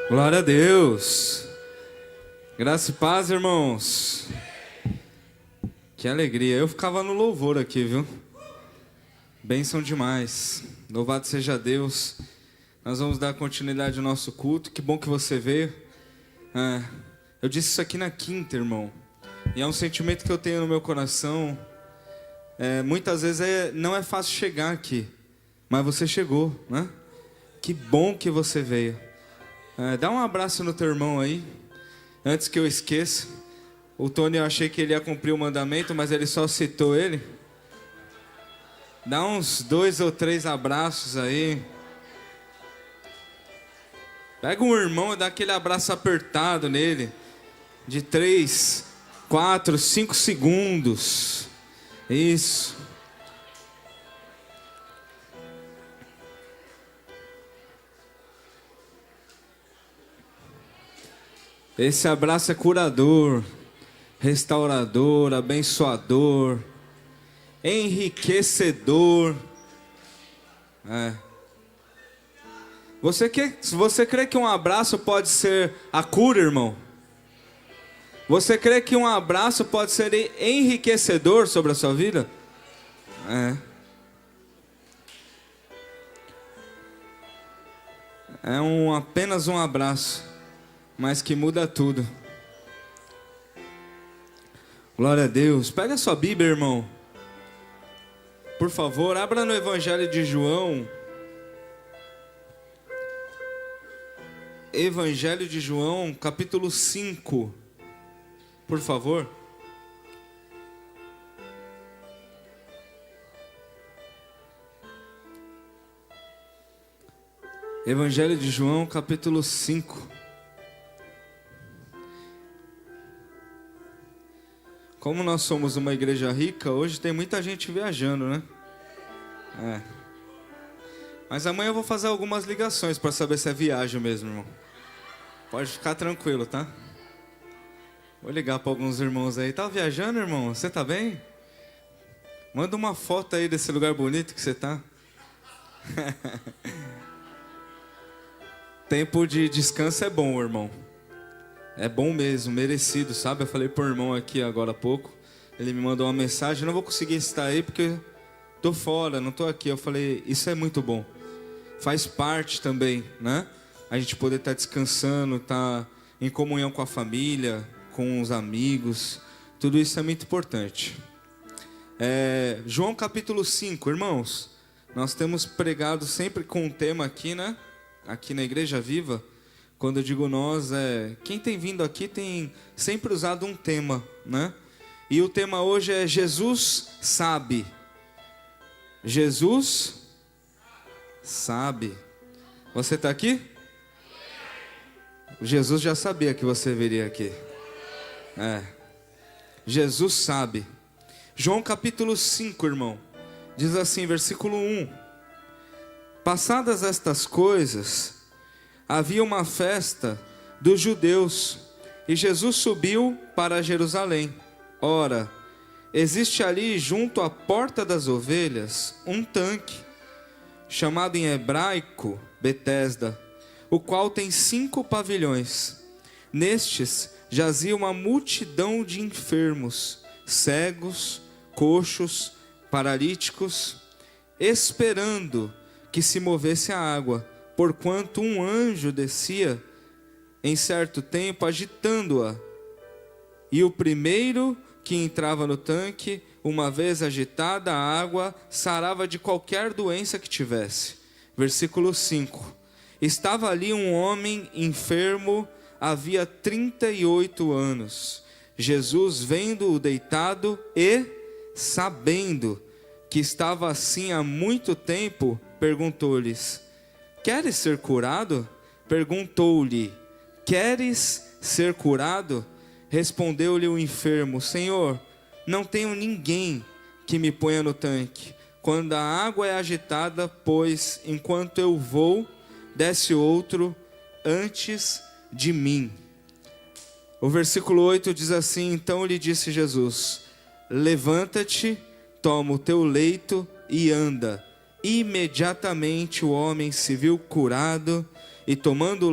Glória a Deus. Graça e paz, irmãos. Que alegria. Eu ficava no louvor aqui, viu? Bênção demais. Louvado seja Deus. Nós vamos dar continuidade ao nosso culto. Que bom que você veio. Eu disse isso aqui na quinta, irmão. E é um sentimento que eu tenho no meu coração. Muitas vezes não é fácil chegar aqui. Mas você chegou, né? Que bom que você veio. Dá um abraço no teu irmão aí. Antes que eu esqueça. O Tony, eu achei que ele ia cumprir o mandamento, mas ele só citou ele. Dá uns 2 ou 3 abraços aí. Pega um irmão e dá aquele abraço apertado nele. De 3, 4, 5 segundos. Isso. Esse abraço é curador, restaurador, abençoador, enriquecedor. Você crê que um abraço pode ser a cura, irmão? Você crê que um abraço pode ser enriquecedor sobre a sua vida? Apenas um abraço, mas que muda tudo. Glória a Deus. Pega a sua Bíblia, irmão. Por favor, abra no Evangelho de João. Evangelho de João, capítulo 5. Por favor. Evangelho de João, capítulo 5. Como nós somos uma igreja rica, hoje tem muita gente viajando, né? Mas amanhã eu vou fazer algumas ligações para saber se é viagem mesmo, irmão. Pode ficar tranquilo, tá? Vou ligar para alguns irmãos aí. Tá viajando, irmão? Você tá bem? Manda uma foto aí desse lugar bonito que você tá. Tempo de descanso é bom, irmão. É bom mesmo, merecido, sabe? Eu falei pro irmão aqui agora há pouco. Ele me mandou uma mensagem. Não vou conseguir estar aí porque tô fora, não tô aqui. Eu falei, isso é muito bom. Faz parte também, né? A gente poder estar descansando, estar em comunhão com a família, com os amigos. Tudo isso é muito importante. João capítulo 5, irmãos. Nós temos pregado sempre com um tema aqui, né? Aqui na Igreja Viva. Quando eu digo nós, quem tem vindo aqui tem sempre usado um tema, né? E o tema hoje é Jesus sabe. Jesus sabe. Você está aqui? Jesus já sabia que você viria aqui. Jesus sabe. João capítulo 5, irmão. Diz assim, versículo 1. Passadas estas coisas, havia uma festa dos judeus e Jesus subiu para Jerusalém. Ora, existe ali junto à porta das ovelhas um tanque, chamado em hebraico Betesda, o qual tem 5 pavilhões. Nestes jazia uma multidão de enfermos, cegos, coxos, paralíticos, esperando que se movesse a água, porquanto um anjo descia em certo tempo agitando-a. E o primeiro que entrava no tanque, uma vez agitada a água, sarava de qualquer doença que tivesse. Versículo 5. Estava ali um homem enfermo, havia 38 anos. Jesus, vendo-o deitado e sabendo que estava assim há muito tempo, perguntou-lhes: queres ser curado? Perguntou-lhe: queres ser curado? Respondeu-lhe o enfermo: Senhor, não tenho ninguém que me ponha no tanque quando a água é agitada, pois enquanto eu vou, desce outro antes de mim. O versículo 8 diz assim: então lhe disse Jesus: levanta-te, toma o teu leito e anda. Imediatamente o homem se viu curado e tomando o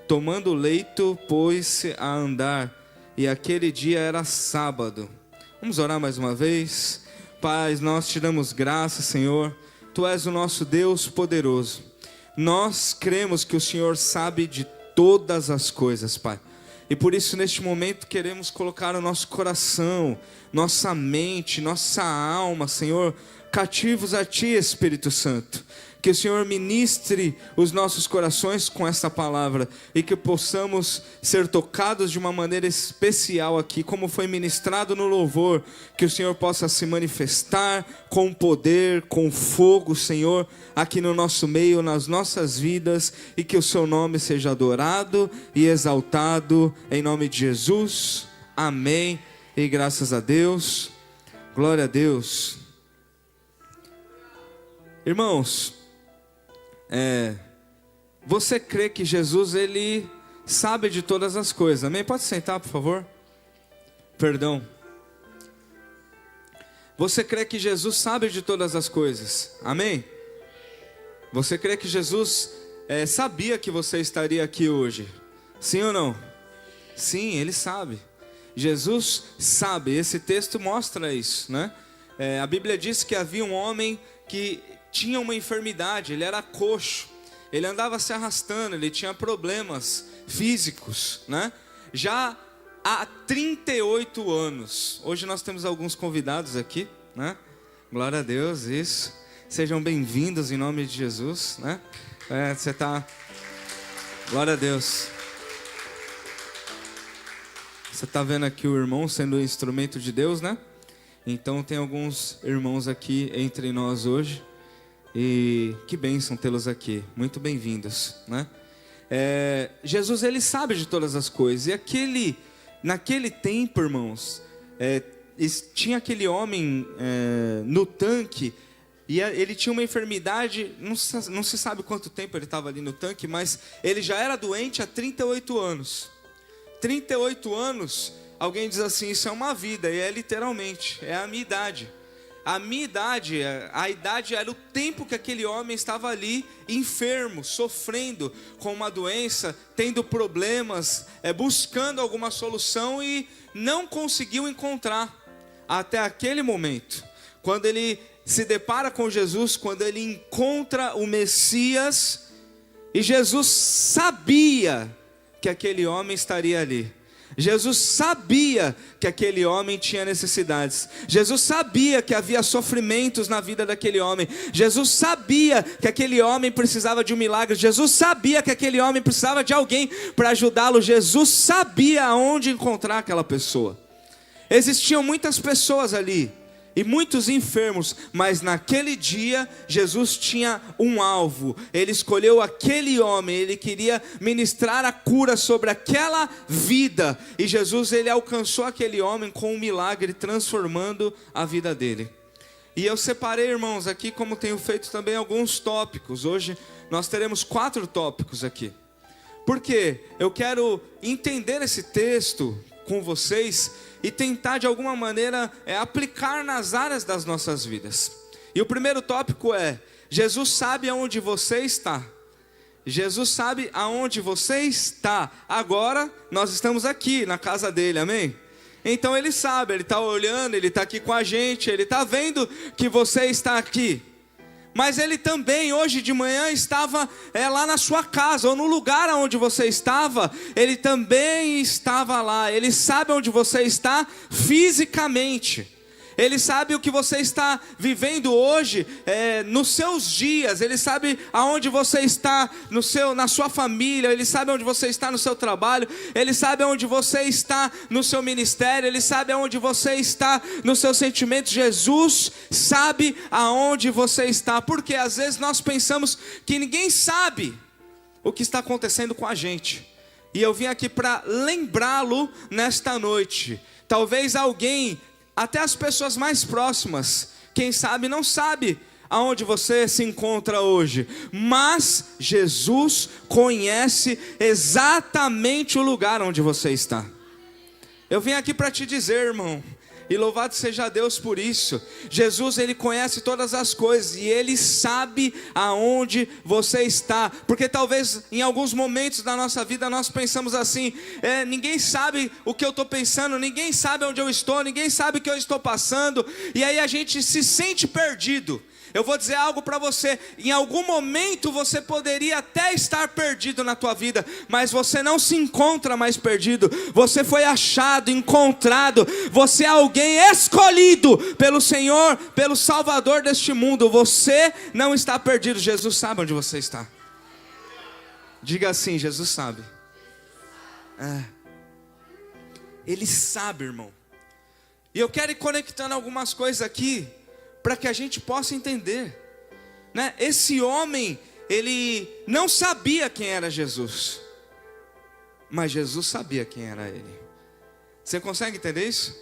Tomando o leito, pôs-se a andar, e aquele dia era sábado. Vamos orar mais uma vez. Pai, nós te damos graça, Senhor. Tu és o nosso Deus poderoso. Nós cremos que o Senhor sabe de todas as coisas, Pai. E por isso, neste momento, queremos colocar o nosso coração, nossa mente, nossa alma, Senhor, cativos a Ti, Espírito Santo. Que o Senhor ministre os nossos corações com essa palavra e que possamos ser tocados de uma maneira especial aqui, como foi ministrado no louvor. Que o Senhor possa se manifestar com poder, com fogo, Senhor, aqui no nosso meio, nas nossas vidas, e que o Seu nome seja adorado e exaltado, em nome de Jesus. Amém. E graças a Deus. Glória a Deus. Irmãos, você crê que Jesus, Ele sabe de todas as coisas, amém? Pode sentar, por favor. Perdão. Você crê que Jesus sabe de todas as coisas, amém? Você crê que Jesus sabia que você estaria aqui hoje, sim ou não? Sim, Ele sabe. Jesus sabe, esse texto mostra isso, né? A Bíblia diz que havia um homem que tinha uma enfermidade, ele era coxo, ele andava se arrastando, ele tinha problemas físicos, né? Já há 38 anos. Hoje nós temos alguns convidados aqui, né? Glória a Deus, isso. Sejam bem-vindos em nome de Jesus, né? Você está... Glória a Deus. Você está vendo aqui o irmão sendo um instrumento de Deus, né? Então tem alguns irmãos aqui entre nós hoje. E que bênção tê-los aqui, muito bem-vindos, né? Jesus, Ele sabe de todas as coisas. E naquele tempo, irmãos, tinha aquele homem no tanque, e ele tinha uma enfermidade, não se sabe quanto tempo ele estava ali no tanque, mas ele já era doente há 38 anos. 38 anos, alguém diz assim, isso é uma vida, e literalmente, é a minha idade. A minha idade, a idade era o tempo que aquele homem estava ali enfermo, sofrendo com uma doença, tendo problemas, buscando alguma solução e não conseguiu encontrar até aquele momento. Quando ele se depara com Jesus, quando ele encontra o Messias, e Jesus sabia que aquele homem estaria ali. Jesus sabia que aquele homem tinha necessidades. Jesus sabia que havia sofrimentos na vida daquele homem. Jesus sabia que aquele homem precisava de um milagre. Jesus sabia que aquele homem precisava de alguém para ajudá-lo. Jesus sabia aonde encontrar aquela pessoa. Existiam muitas pessoas ali e muitos enfermos, mas naquele dia Jesus tinha um alvo. Ele escolheu aquele homem, ele queria ministrar a cura sobre aquela vida, e Jesus, ele alcançou aquele homem com um milagre, transformando a vida dele. E eu separei, irmãos, aqui, como tenho feito também, alguns tópicos. Hoje nós teremos 4 tópicos aqui. Por quê? Eu quero entender esse texto com vocês e tentar de alguma maneira aplicar nas áreas das nossas vidas. E o primeiro tópico é: Jesus sabe aonde você está. Jesus sabe aonde você está. Agora nós estamos aqui na casa dele, amém? Então ele sabe, ele está olhando, ele está aqui com a gente, ele está vendo que você está aqui. Mas ele também, hoje de manhã, estava lá na sua casa, ou no lugar onde você estava, ele também estava lá. Ele sabe onde você está fisicamente. Ele sabe o que você está vivendo hoje, nos seus dias. Ele sabe aonde você está na sua família. Ele sabe onde você está no seu trabalho. Ele sabe aonde você está no seu ministério. Ele sabe aonde você está nos seus sentimentos. Jesus sabe aonde você está. Porque às vezes nós pensamos que ninguém sabe o que está acontecendo com a gente. E eu vim aqui para lembrá-lo nesta noite. Talvez alguém, até as pessoas mais próximas, quem sabe, não sabe aonde você se encontra hoje. Mas Jesus conhece exatamente o lugar onde você está. Eu vim aqui para te dizer, irmão, E louvado seja Deus por isso. Jesus, Ele conhece todas as coisas e Ele sabe aonde você está. Porque talvez em alguns momentos da nossa vida nós pensamos assim: ninguém sabe o que eu estou pensando, ninguém sabe onde eu estou, ninguém sabe o que eu estou passando. E aí a gente se sente perdido. Eu vou dizer algo para você: em algum momento você poderia até estar perdido na tua vida, mas você não se encontra mais perdido. Você foi achado, encontrado. Você é alguém escolhido pelo Senhor, pelo Salvador deste mundo. Você não está perdido. Jesus sabe onde você está. Diga assim: Jesus sabe. Ele sabe, irmão. E eu quero ir conectando algumas coisas aqui para que a gente possa entender, né? Esse homem, ele não sabia quem era Jesus, mas Jesus sabia quem era ele. Você consegue entender isso?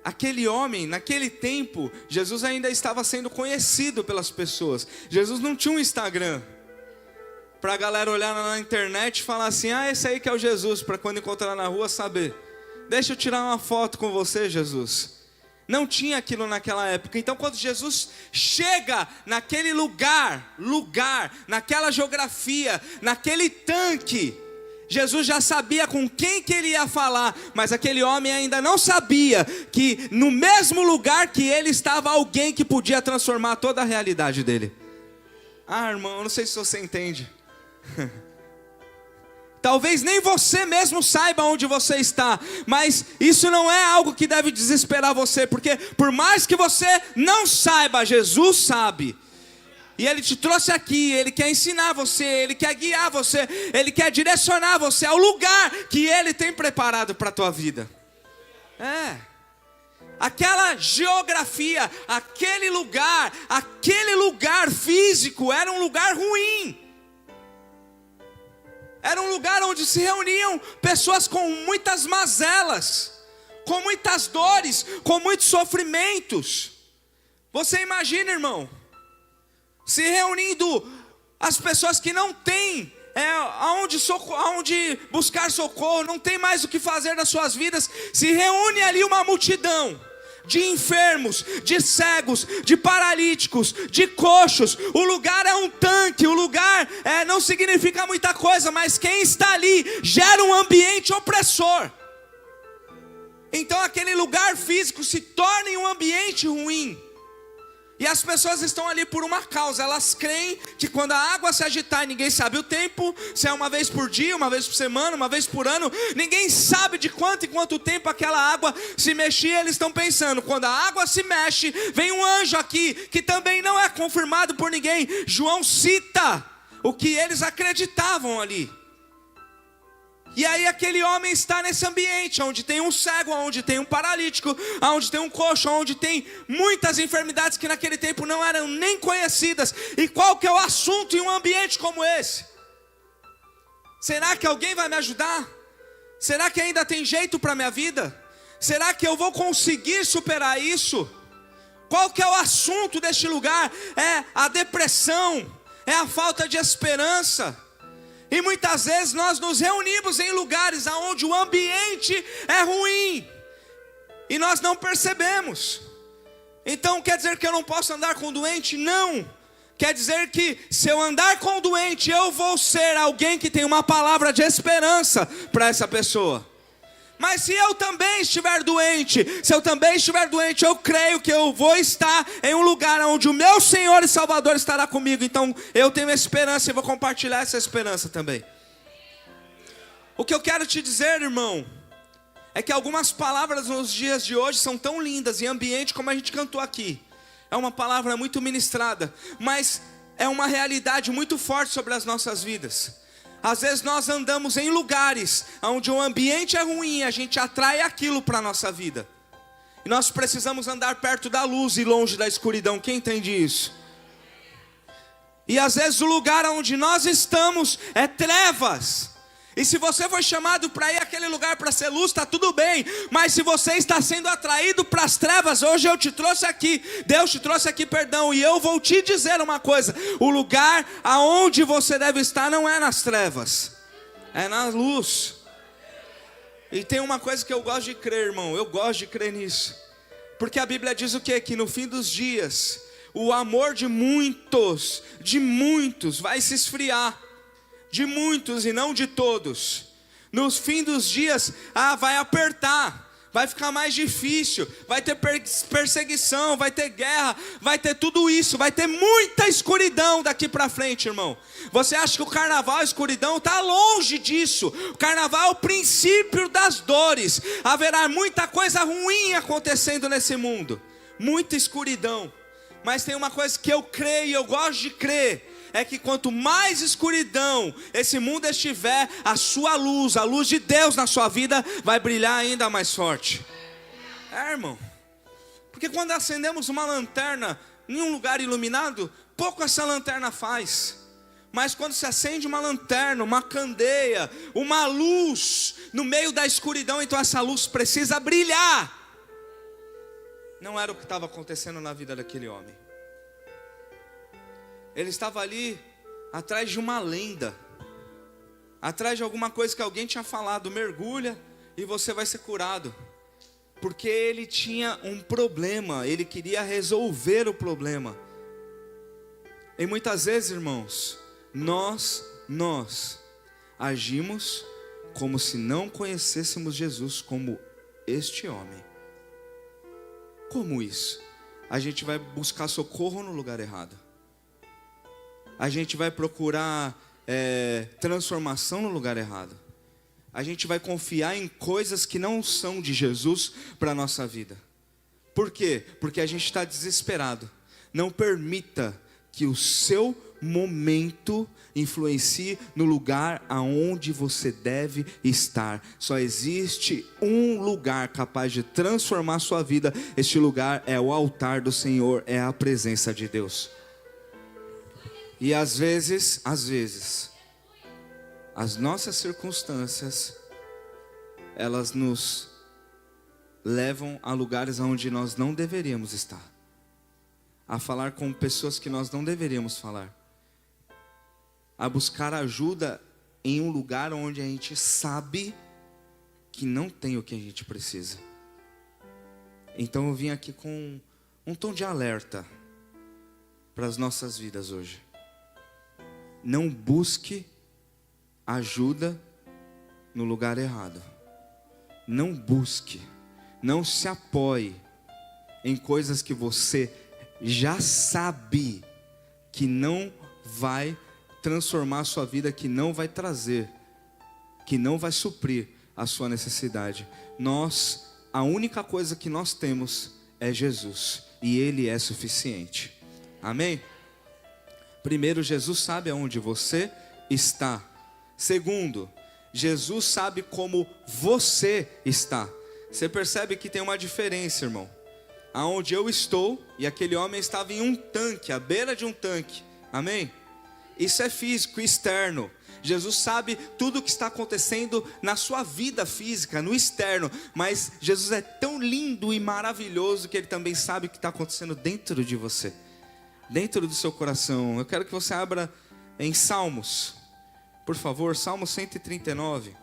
Aquele homem, naquele tempo, Jesus ainda estava sendo conhecido pelas pessoas. Jesus não tinha um Instagram para a galera olhar na internet e falar assim: esse aí que é o Jesus, para quando encontrar na rua saber. Deixa eu tirar uma foto com você, Jesus. Não tinha aquilo naquela época. Então quando Jesus chega naquele lugar, naquela geografia, naquele tanque, Jesus já sabia com quem que ele ia falar, mas aquele homem ainda não sabia que no mesmo lugar que ele estava alguém que podia transformar toda a realidade dele. Irmão, eu não sei se você entende. Talvez nem você mesmo saiba onde você está, mas isso não é algo que deve desesperar você, porque por mais que você não saiba, Jesus sabe. E Ele te trouxe aqui, Ele quer ensinar você, Ele quer guiar você, Ele quer direcionar você ao lugar que Ele tem preparado para a tua vida. Aquela geografia, aquele lugar físico era um lugar ruim. Era um lugar onde se reuniam pessoas com muitas mazelas, com muitas dores, com muitos sofrimentos. Você imagina, irmão, se reunindo as pessoas que não têm aonde buscar socorro, não tem mais o que fazer nas suas vidas. Se reúne ali uma multidão de enfermos, de cegos, de paralíticos, de coxos. O lugar é um tanque, o lugar não significa muita coisa, mas quem está ali gera um ambiente opressor. Então aquele lugar físico se torna um ambiente ruim. E as pessoas estão ali por uma causa. Elas creem que quando a água se agitar, ninguém sabe o tempo, se é uma vez por dia, uma vez por semana, uma vez por ano, ninguém sabe de quanto em quanto tempo aquela água se mexia. Eles estão pensando: quando a água se mexe, vem um anjo aqui, que também não é confirmado por ninguém. João cita o que eles acreditavam ali. E aí aquele homem está nesse ambiente, onde tem um cego, onde tem um paralítico, onde tem um coxo, onde tem muitas enfermidades que naquele tempo não eram nem conhecidas. E qual que é o assunto em um ambiente como esse? Será que alguém vai me ajudar? Será que ainda tem jeito para a minha vida? Será que eu vou conseguir superar isso? Qual que é o assunto deste lugar? É a depressão, é a falta de esperança. E muitas vezes nós nos reunimos em lugares onde o ambiente é ruim e nós não percebemos. Então quer dizer que eu não posso andar com o doente? Não. Quer dizer que se eu andar com o doente, eu vou ser alguém que tem uma palavra de esperança para essa pessoa. Mas se eu também estiver doente, eu creio que eu vou estar em um lugar onde o meu Senhor e Salvador estará comigo. Então eu tenho esperança e vou compartilhar essa esperança também. O que eu quero te dizer, irmão, é que algumas palavras nos dias de hoje são tão lindas em ambiente como a gente cantou aqui. É uma palavra muito ministrada, mas é uma realidade muito forte sobre as nossas vidas. Às vezes nós andamos em lugares onde o ambiente é ruim, a gente atrai aquilo para a nossa vida. E nós precisamos andar perto da luz e longe da escuridão. Quem entende isso? E às vezes o lugar onde nós estamos é trevas. E se você foi chamado para ir àquele lugar para ser luz, está tudo bem. Mas se você está sendo atraído para as trevas, hoje eu te trouxe aqui, Deus te trouxe aqui, perdão. E eu vou te dizer uma coisa: o lugar aonde você deve estar não é nas trevas, é na luz. E tem uma coisa que eu gosto de crer, irmão, eu gosto de crer nisso. Porque a Bíblia diz o quê? Que no fim dos dias, o amor de muitos vai se esfriar. De muitos e não de todos. No fim dos dias, vai apertar. Vai ficar mais difícil, vai ter perseguição, vai ter guerra, vai ter tudo isso, vai ter muita escuridão daqui para frente, irmão. Você acha que o carnaval é escuridão? Está longe disso. O carnaval é o princípio das dores. Haverá muita coisa ruim acontecendo nesse mundo, muita escuridão. Mas tem uma coisa que eu creio e eu gosto de crer, é que quanto mais escuridão esse mundo estiver, a sua luz, a luz de Deus na sua vida vai brilhar ainda mais forte. Irmão, porque quando acendemos uma lanterna em um lugar iluminado, pouco essa lanterna faz. Mas quando se acende uma lanterna, uma candeia, uma luz no meio da escuridão, então essa luz precisa brilhar. Não era o que estava acontecendo na vida daquele homem. Ele estava ali atrás de uma lenda, atrás de alguma coisa que alguém tinha falado: mergulha e você vai ser curado. Porque ele tinha um problema, ele queria resolver o problema. E muitas vezes, irmãos, nós agimos como se não conhecêssemos Jesus, como este homem. Como isso? A gente vai buscar socorro no lugar errado. A gente vai procurar transformação no lugar errado. A gente vai confiar em coisas que não são de Jesus para a nossa vida. Por quê? Porque a gente está desesperado. Não permita que o seu momento influencie no lugar aonde você deve estar. Só existe um lugar capaz de transformar a sua vida. Este lugar é o altar do Senhor, é a presença de Deus. E às vezes, as nossas circunstâncias, elas nos levam a lugares onde nós não deveríamos estar, a falar com pessoas que nós não deveríamos falar, a buscar ajuda em um lugar onde a gente sabe que não tem o que a gente precisa. Então eu vim aqui com um tom de alerta para as nossas vidas hoje. Não busque ajuda no lugar errado. Não busque, não se apoie em coisas que você já sabe que não vai transformar a sua vida, que não vai trazer, que não vai suprir a sua necessidade. A única coisa que nós temos é Jesus, e Ele é suficiente. Amém? Primeiro, Jesus sabe aonde você está. Segundo, Jesus sabe como você está. Você percebe que tem uma diferença, irmão. Aonde eu estou, e aquele homem estava em um tanque, à beira de um tanque. Amém? Isso é físico, externo. Jesus sabe tudo o que está acontecendo na sua vida física, no externo. Mas Jesus é tão lindo e maravilhoso que Ele também sabe o que está acontecendo dentro de você, dentro do seu coração. Eu quero que você abra em Salmos, por favor, Salmo 139.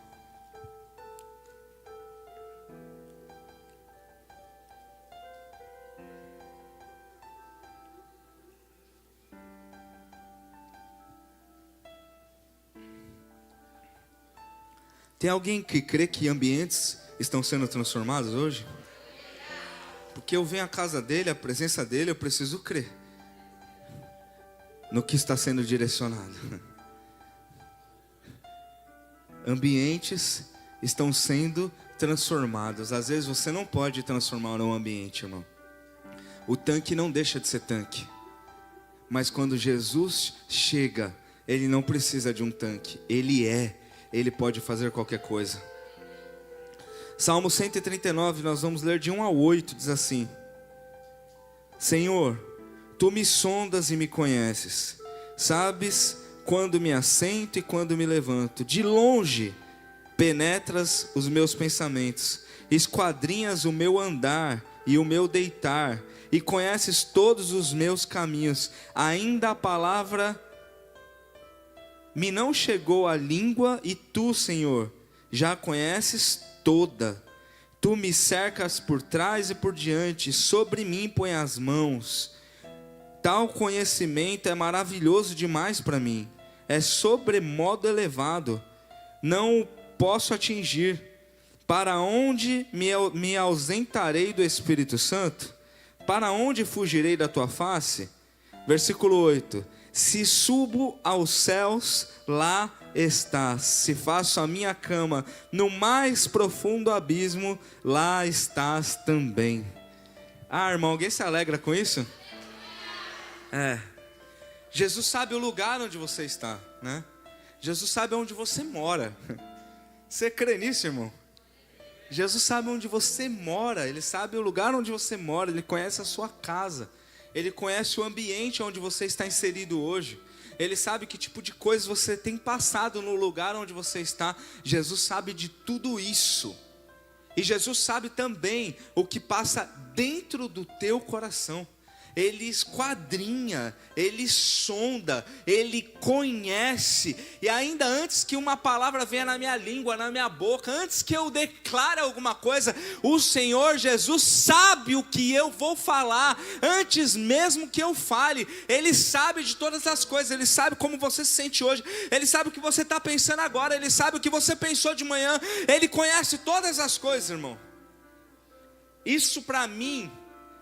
Tem alguém que crê que ambientes estão sendo transformados hoje? Porque eu venho à casa dele, a presença dele, eu preciso crer no que está sendo direcionado. Ambientes estão sendo transformados. Às vezes você não pode transformar um ambiente, irmão. O tanque não deixa de ser tanque. Mas quando Jesus chega, Ele não precisa de um tanque. Ele pode fazer qualquer coisa. Salmo 139, nós vamos ler de 1 a 8, diz assim: Senhor, Tu me sondas e me conheces. Sabes quando me assento e quando me levanto. De longe penetras os meus pensamentos. Esquadrinhas o meu andar e o meu deitar. E conheces todos os meus caminhos. Ainda a palavra me não chegou à língua, e Tu, Senhor, já conheces toda. Tu me cercas por trás e por diante, sobre mim põe as mãos. Tal conhecimento é maravilhoso demais para mim, é sobremodo elevado, não o posso atingir. Para onde me ausentarei do Espírito Santo? Para onde fugirei da tua face? Versículo 8: se subo aos céus, lá estás. Se faço a minha cama no mais profundo abismo, lá estás também. Ah, irmão, alguém se alegra com isso? Jesus sabe o lugar onde você está, né? Jesus sabe onde você mora. Você crê nisso, irmão? Jesus sabe onde você mora, Ele sabe o lugar onde você mora, Ele conhece a sua casa, Ele conhece o ambiente onde você está inserido hoje, Ele sabe que tipo de coisas você tem passado no lugar onde você está. Jesus sabe de tudo isso, e Jesus sabe também o que passa dentro do teu coração. Ele esquadrinha, Ele sonda, Ele conhece. E ainda antes que uma palavra venha na minha língua, na minha boca, antes que eu declare alguma coisa, o Senhor Jesus sabe o que eu vou falar, antes mesmo que eu fale. Ele sabe de todas as coisas, Ele sabe como você se sente hoje, Ele sabe o que você está pensando agora, Ele sabe o que você pensou de manhã, Ele conhece todas as coisas, irmão. Isso para mim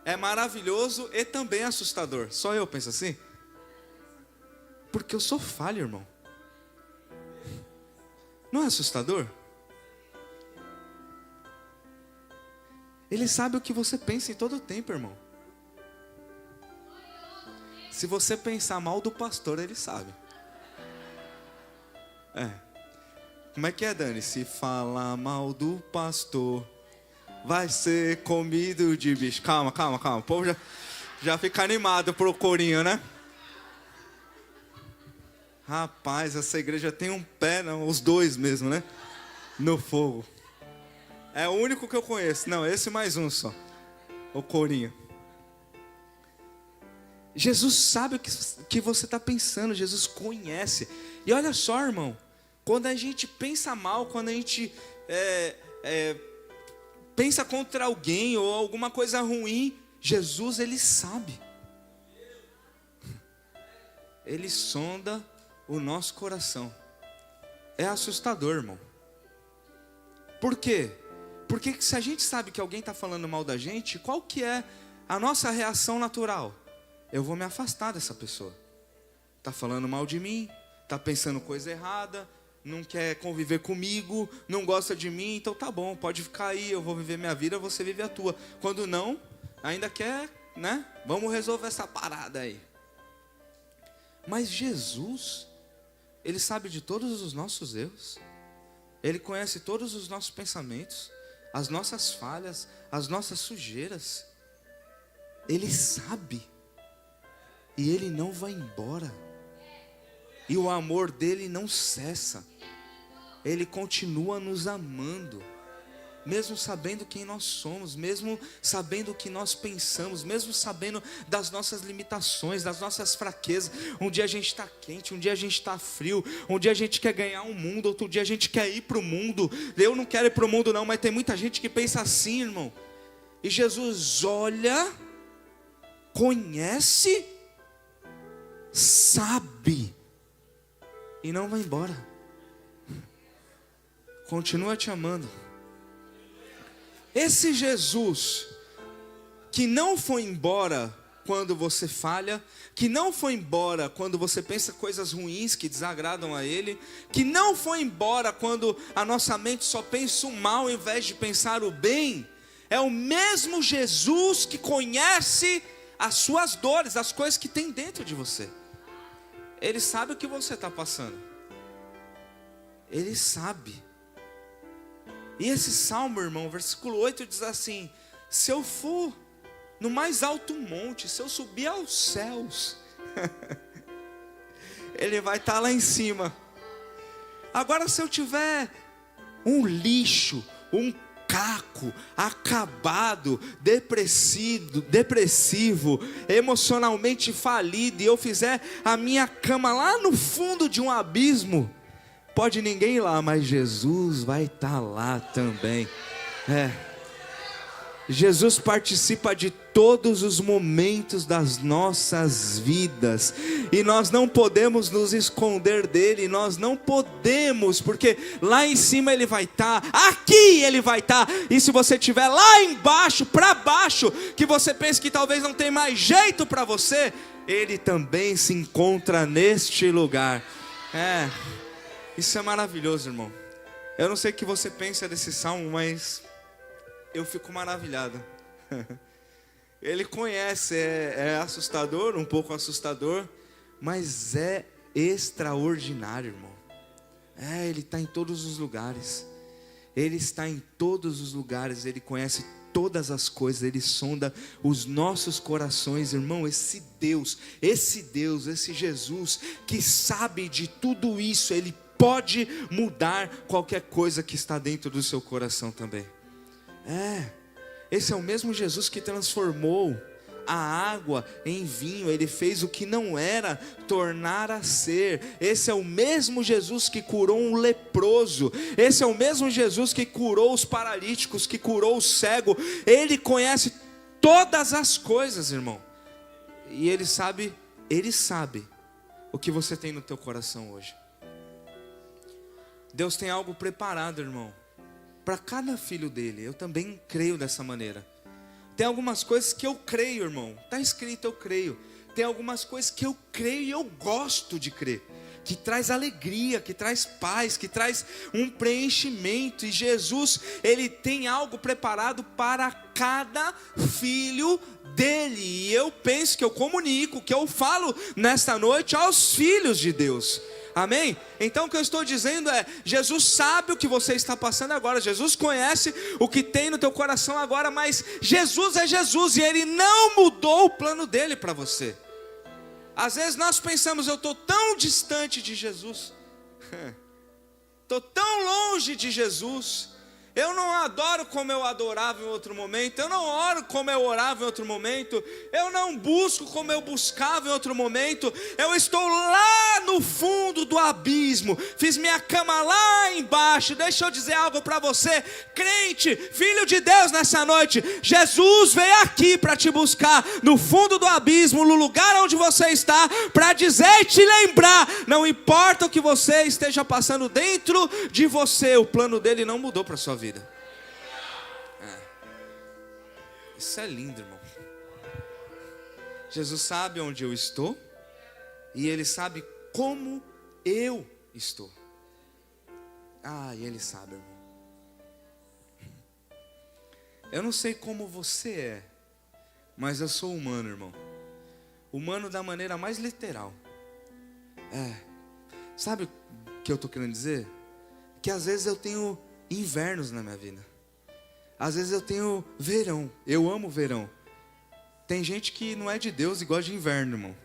é maravilhoso e também assustador. Só eu penso assim? Porque eu sou falho, irmão. Não é assustador? Ele sabe o que você pensa em todo o tempo, irmão. Se você pensar mal do pastor, Ele sabe. Como é que é, Dani? Se falar mal do pastor, vai ser comido de bicho. Calma. O povo já fica animado pro corinho, né? Rapaz, essa igreja tem um pé, não, os dois mesmo, né? No fogo. É o único que eu conheço. Não, esse mais um só. O corinho. Jesus sabe o que você está pensando. Jesus conhece. E olha só, irmão. Quando a gente pensa mal, quando a gente pensa contra alguém ou alguma coisa ruim, Jesus, Ele sabe. Ele sonda o nosso coração. É assustador, irmão. Por quê? Porque se a gente sabe que alguém está falando mal da gente, qual que é a nossa reação natural? Eu vou me afastar dessa pessoa. Está falando mal de mim, está pensando coisa errada, não quer conviver comigo, não gosta de mim, então tá bom, pode ficar aí, eu vou viver minha vida, você vive a tua. Quando não, ainda quer, né? Vamos resolver essa parada aí. Mas Jesus, Ele sabe de todos os nossos erros, Ele conhece todos os nossos pensamentos, as nossas falhas, as nossas sujeiras. Ele sabe, e Ele não vai embora, e o amor dele não cessa. Ele continua nos amando, mesmo sabendo quem nós somos, mesmo sabendo o que nós pensamos, mesmo sabendo das nossas limitações, das nossas fraquezas. Um dia a gente está quente, um dia a gente está frio, um dia a gente quer ganhar o mundo, outro dia a gente quer ir para o mundo. Eu não quero ir para o mundo não, mas tem muita gente que pensa assim, irmão. E Jesus olha, conhece, sabe, e não vai embora. Continua te amando. Esse Jesus que não foi embora quando você falha, que não foi embora quando você pensa coisas ruins que desagradam a Ele, que não foi embora quando a nossa mente só pensa o mal ao invés de pensar o bem, é o mesmo Jesus que conhece as suas dores, as coisas que tem dentro de você. Ele sabe o que você está passando. Ele sabe. E esse salmo, irmão, versículo 8 diz assim: se eu for no mais alto monte, se eu subir aos céus, Ele vai estar lá em cima. Agora, se eu tiver um lixo, um caco, acabado, depressivo, emocionalmente falido, e eu fizer a minha cama lá no fundo de um abismo, pode ninguém ir lá, mas Jesus vai estar lá também. Jesus participa de todos os momentos das nossas vidas, e nós não podemos nos esconder dele, nós não podemos, porque lá em cima ele vai estar, aqui ele vai estar, e se você estiver lá embaixo, para baixo, que você pensa que talvez não tem mais jeito para você, ele também se encontra neste lugar. Isso é maravilhoso, irmão. Eu não sei o que você pensa desse salmo, mas eu fico maravilhado. Ele conhece, é assustador, um pouco assustador, mas é extraordinário, irmão. Ele está em todos os lugares. Ele está em todos os lugares. Ele conhece todas as coisas. Ele sonda os nossos corações, irmão. Esse Deus, esse Jesus que sabe de tudo isso, Ele pode mudar qualquer coisa que está dentro do seu coração também. Esse é o mesmo Jesus que transformou a água em vinho. Ele fez o que não era tornar a ser. Esse é o mesmo Jesus que curou um leproso. Esse é o mesmo Jesus que curou os paralíticos, que curou o cego. Ele conhece todas as coisas, irmão. E Ele sabe o que você tem no teu coração hoje. Deus tem algo preparado, irmão, para cada filho dele. Eu também creio dessa maneira. Tem algumas coisas que eu creio, irmão. Está escrito, eu creio. Tem algumas coisas que eu creio e eu gosto de crer, que traz alegria, que traz paz, que traz um preenchimento. E Jesus, Ele tem algo preparado para cada filho dele. E eu penso que eu comunico, que eu falo nesta noite aos filhos de Deus. Amém? Então o que eu estou dizendo é, Jesus sabe o que você está passando agora, Jesus conhece o que tem no teu coração agora, mas Jesus é Jesus e Ele não mudou o plano dele para você. Às vezes nós pensamos, eu estou tão distante de Jesus, estou tão longe de Jesus, eu não adoro como eu adorava em outro momento, eu não oro como eu orava em outro momento, eu não busco como eu buscava em outro momento, eu estou lá no fundo do abismo, fiz minha cama lá embaixo. Deixa eu dizer algo para você, crente, filho de Deus, nessa noite, Jesus veio aqui para te buscar no fundo do abismo, no lugar onde você está, para dizer e te lembrar, não importa o que você esteja passando dentro de você, o plano dele não mudou para a sua vida. Isso é lindo, irmão. Jesus sabe onde eu estou e Ele sabe como eu estou. E Ele sabe, irmão. Eu não sei como você é, mas eu sou humano, irmão. Humano da maneira mais literal. Sabe o que eu estou querendo dizer? Que às vezes eu tenho invernos na minha vida. Às vezes eu tenho verão. Eu amo verão. Tem gente que não é de Deus e gosta de inverno, irmão.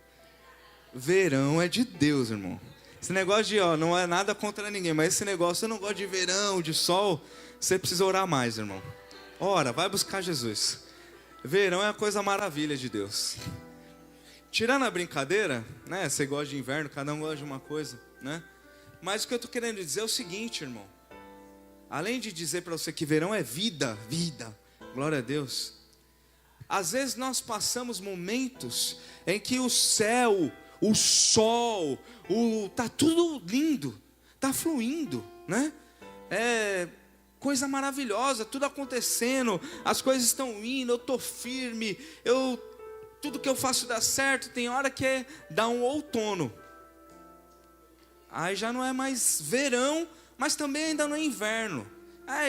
Verão é de Deus, irmão. Esse negócio de, não é nada contra ninguém, mas esse negócio, eu não gosto de verão, de sol, você precisa orar mais, irmão. Ora, vai buscar Jesus. Verão é a coisa maravilha de Deus. Tirando a brincadeira, né? Você gosta de inverno, cada um gosta de uma coisa, né? Mas o que eu estou querendo dizer é o seguinte, irmão. Além de dizer para você que verão é vida, glória a Deus. Às vezes nós passamos momentos em que o céu, o sol, tá tudo lindo, tá fluindo, né? É coisa maravilhosa, tudo acontecendo, as coisas estão indo, eu tô firme, tudo que eu faço dá certo. Tem hora que dá um outono, aí já não é mais verão, mas também ainda não é inverno.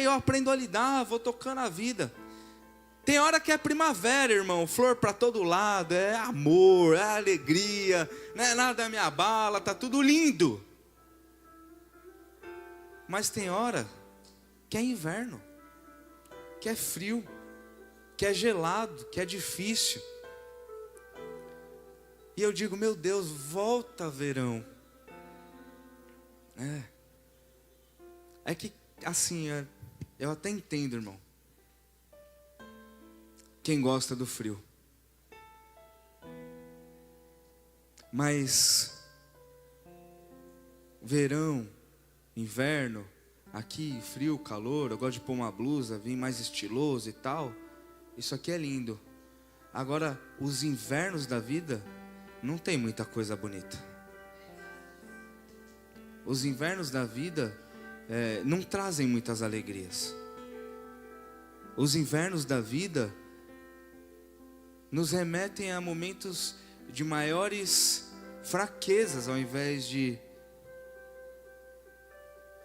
Eu aprendo a lidar, vou tocando a vida. Tem hora que é primavera, irmão, flor para todo lado, é amor, é alegria, não é nada me abala, tá tudo lindo. Mas tem hora que é inverno, que é frio, que é gelado, que é difícil. E eu digo, meu Deus, volta verão. É que, assim, eu até entendo, irmão, quem gosta do frio. Mas verão inverno, aqui frio, calor, eu gosto de pôr uma blusa, vir mais estiloso e tal. Isso aqui é lindo. Agora, os invernos da vida não tem muita coisa bonita. Os invernos da vida não trazem muitas alegrias. Os invernos da vida nos remetem a momentos de maiores fraquezas ao invés de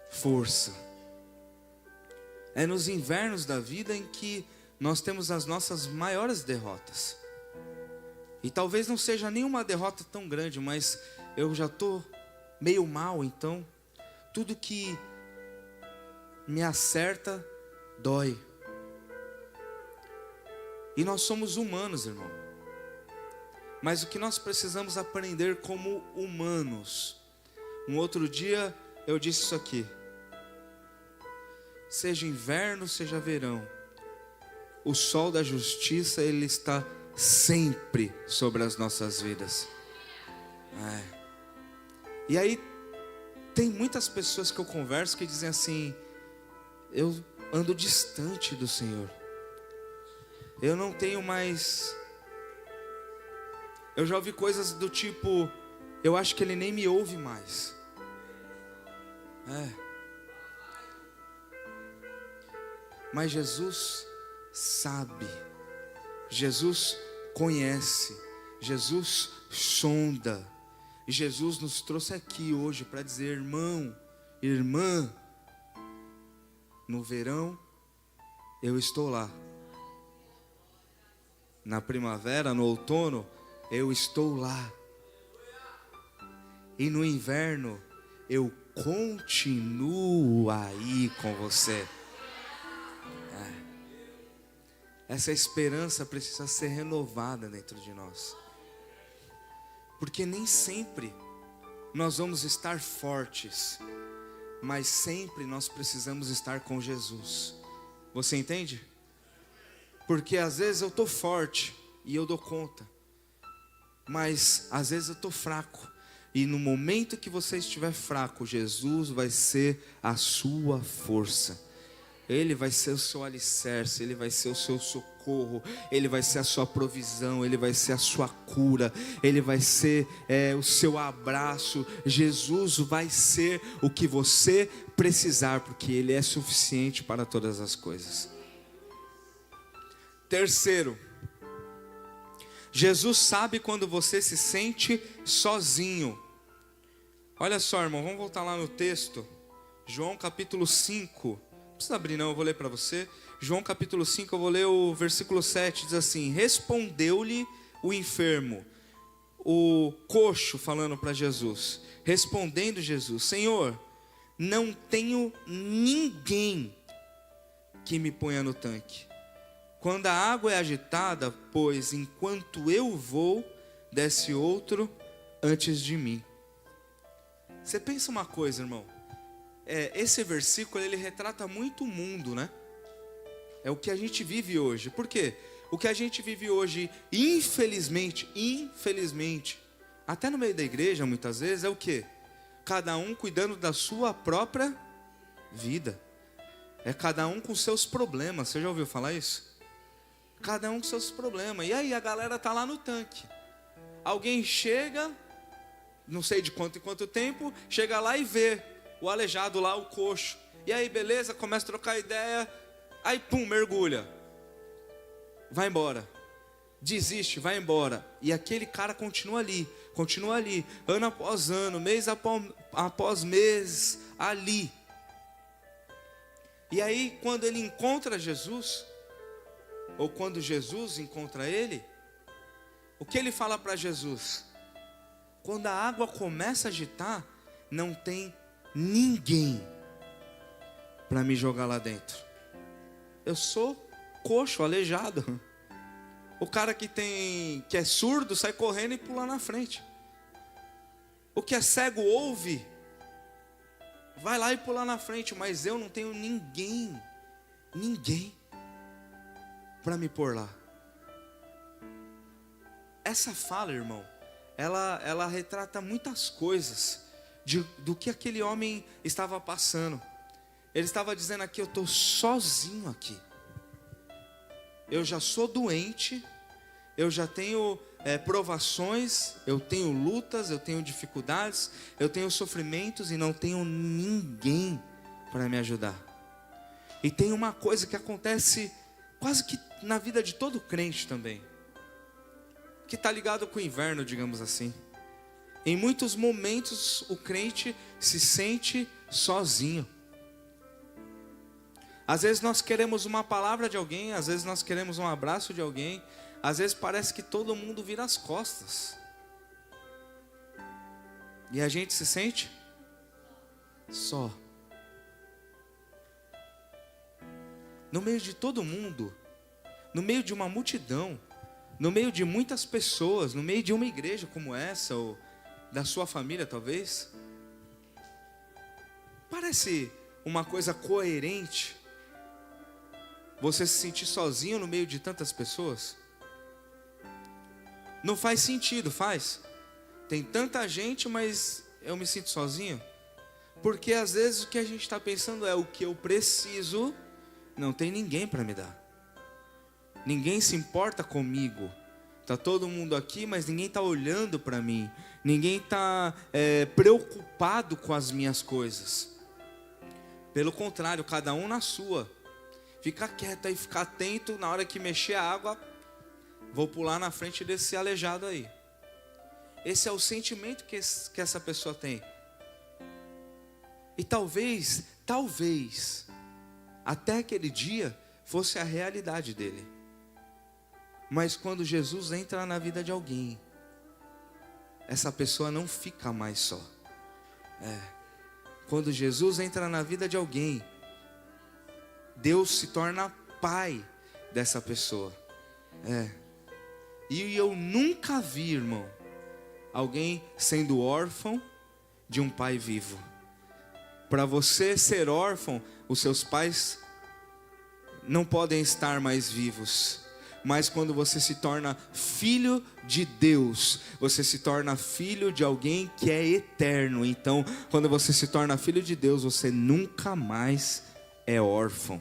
força. É nos invernos da vida em que nós temos as nossas maiores derrotas. E talvez não seja nenhuma derrota tão grande, mas eu já estou meio mal, então tudo que me acerta dói. E nós somos humanos, irmão. Mas o que nós precisamos aprender como humanos. Um outro dia eu disse isso aqui. Seja inverno, seja verão, o sol da justiça, ele está sempre sobre as nossas vidas. E aí, tem muitas pessoas que eu converso que dizem assim: eu ando distante do Senhor. Eu não tenho mais... Eu já ouvi coisas do tipo: eu acho que Ele nem me ouve mais. Mas Jesus sabe, Jesus conhece, Jesus sonda. E Jesus nos trouxe aqui hoje para dizer: irmão, irmã, no verão eu estou lá. Na primavera, no outono, eu estou lá. E no inverno, eu continuo aí com você. Essa esperança precisa ser renovada dentro de nós. Porque nem sempre nós vamos estar fortes, mas sempre nós precisamos estar com Jesus. Você entende? Porque às vezes eu estou forte e eu dou conta, mas às vezes eu estou fraco. E no momento que você estiver fraco, Jesus vai ser a sua força. Ele vai ser o seu alicerce, Ele vai ser o seu socorro, Ele vai ser a sua provisão, Ele vai ser a sua cura, Ele vai ser o seu abraço. Jesus vai ser o que você precisar, porque Ele é suficiente para todas as coisas. Terceiro, Jesus sabe quando você se sente sozinho. Olha só, irmão, vamos voltar lá no texto. João capítulo 5. Não precisa abrir não, eu vou ler para você. João capítulo 5, eu vou ler o versículo 7. Diz assim: respondeu-lhe o enfermo, o coxo falando para Jesus. Respondendo Jesus: Senhor, não tenho ninguém que me ponha no tanque quando a água é agitada, pois enquanto eu vou, desce outro antes de mim. Você pensa uma coisa, irmão. Esse versículo, ele retrata muito o mundo, né? É o que a gente vive hoje. Por quê? O que a gente vive hoje, infelizmente, até no meio da igreja, muitas vezes, é o quê? Cada um cuidando da sua própria vida. É cada um com seus problemas. Você já ouviu falar isso? Cada um com seus problemas. E aí a galera tá lá no tanque. Alguém chega, não sei de quanto em quanto tempo, chega lá e vê o aleijado lá, o coxo. E aí, beleza, começa a trocar ideia. Aí, pum, mergulha. Vai embora. Desiste, vai embora. E aquele cara continua ali, ano após ano, mês após mês, ali. E aí, quando ele encontra Jesus, ou quando Jesus encontra ele, o que ele fala para Jesus? Quando a água começa a agitar, não tem ninguém para me jogar lá dentro. Eu sou coxo, aleijado. O cara que é surdo sai correndo e pula na frente. O que é cego ouve, vai lá e pula na frente. Mas eu não tenho ninguém para me pôr lá. Essa fala, irmão, ela retrata muitas coisas do que aquele homem estava passando. Ele estava dizendo aqui: eu estou sozinho aqui. Eu já sou doente, eu já tenho provações, eu tenho lutas, eu tenho dificuldades, eu tenho sofrimentos e não tenho ninguém para me ajudar. E tem uma coisa que acontece quase que na vida de todo crente também, que está ligado com o inverno, digamos assim. Em muitos momentos o crente se sente sozinho. Às vezes nós queremos uma palavra de alguém, às vezes nós queremos um abraço de alguém, às vezes parece que todo mundo vira as costas. E a gente se sente só. No meio de todo mundo, no meio de uma multidão, no meio de muitas pessoas, no meio de uma igreja como essa, ou da sua família talvez. Parece uma coisa coerente você se sentir sozinho no meio de tantas pessoas? Não faz sentido, faz? Tem tanta gente, mas eu me sinto sozinho? Porque às vezes o que a gente está pensando é: o que eu preciso, não tem ninguém para me dar. Ninguém se importa comigo. Está todo mundo aqui, mas ninguém está olhando para mim. Ninguém está preocupado com as minhas coisas. Pelo contrário, cada um na sua. Fica quieto aí, fica atento. Na hora que mexer a água, vou pular na frente desse aleijado aí. Esse é o sentimento que essa pessoa tem. E talvez, até aquele dia fosse a realidade dele. Mas quando Jesus entra na vida de alguém, essa pessoa não fica mais só. Quando Jesus entra na vida de alguém, Deus se torna pai dessa pessoa. E eu nunca vi, irmão, alguém sendo órfão de um pai vivo. Para você ser órfão, os seus pais não podem estar mais vivos. Mas quando você se torna filho de Deus, você se torna filho de alguém que é eterno. Então, quando você se torna filho de Deus, você nunca mais é órfão.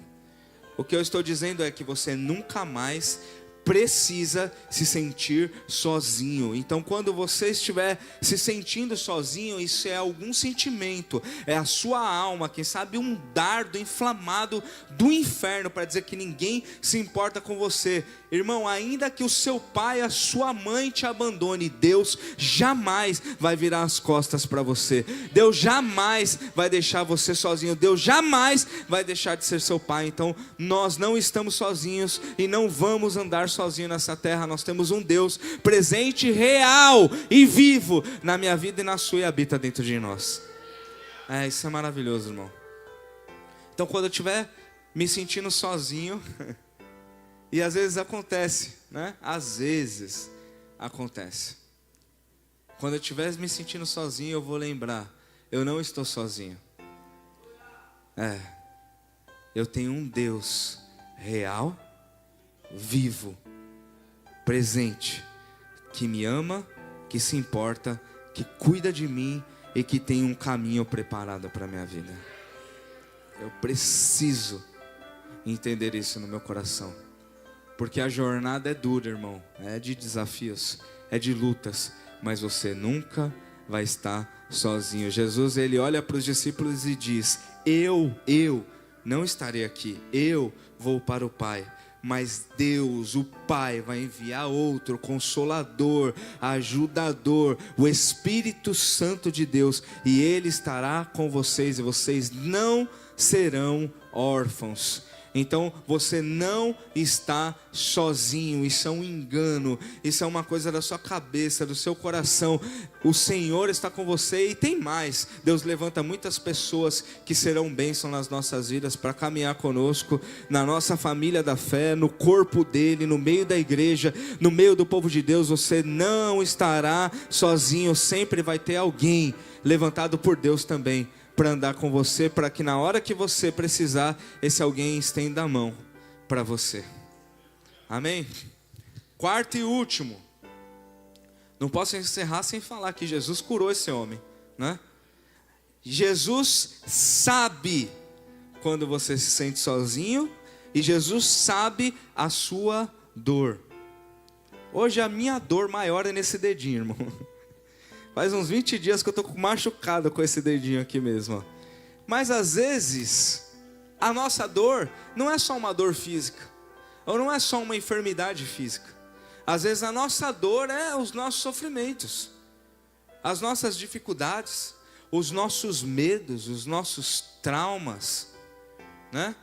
O que eu estou dizendo é que você nunca mais precisa se sentir sozinho. Então, quando você estiver se sentindo sozinho, isso é algum sentimento, é a sua alma, quem sabe um dardo inflamado do inferno para dizer que ninguém se importa com você. Irmão, ainda que o seu pai, a sua mãe te abandone, Deus jamais vai virar as costas para você. Deus jamais vai deixar você sozinho. Deus jamais vai deixar de ser seu pai. Então, nós não estamos sozinhos e não vamos andar sozinho nessa terra. Nós temos um Deus presente, real e vivo na minha vida e na sua, e habita dentro de nós. Isso é maravilhoso, irmão. Então, quando eu estiver me sentindo sozinho, e às vezes acontece, né? Às vezes acontece. Quando eu estiver me sentindo sozinho, eu vou lembrar: eu não estou sozinho. Eu tenho um Deus real, vivo, presente, que me ama, que se importa, que cuida de mim e que tem um caminho preparado para a minha vida. Eu preciso entender isso no meu coração, porque a jornada é dura, irmão, é de desafios, é de lutas, mas você nunca vai estar sozinho. Jesus, ele olha para os discípulos e diz: eu não estarei aqui, eu vou para o Pai. Mas Deus, o Pai, vai enviar outro Consolador, Ajudador, o Espírito Santo de Deus, e Ele estará com vocês, e vocês não serão órfãos. Então você não está sozinho. Isso é um engano, isso é uma coisa da sua cabeça, do seu coração. O Senhor está com você, e tem mais. Deus levanta muitas pessoas que serão bênção nas nossas vidas, para caminhar conosco, na nossa família da fé, no corpo dele, no meio da igreja, no meio do povo de Deus. Você não estará sozinho, sempre vai ter alguém levantado por Deus também, para andar com você, para que na hora que você precisar, esse alguém estenda a mão para você. Amém? Quarto e último, não posso encerrar sem falar que Jesus curou esse homem, né? Jesus sabe quando você se sente sozinho, e Jesus sabe a sua dor. Hoje a minha dor maior é nesse dedinho, irmão. Faz uns 20 dias que eu estou machucado com esse dedinho aqui mesmo, ó. Mas às vezes, a nossa dor não é só uma dor física, ou não é só uma enfermidade física. Às vezes a nossa dor é os nossos sofrimentos, as nossas dificuldades, os nossos medos, os nossos traumas, né?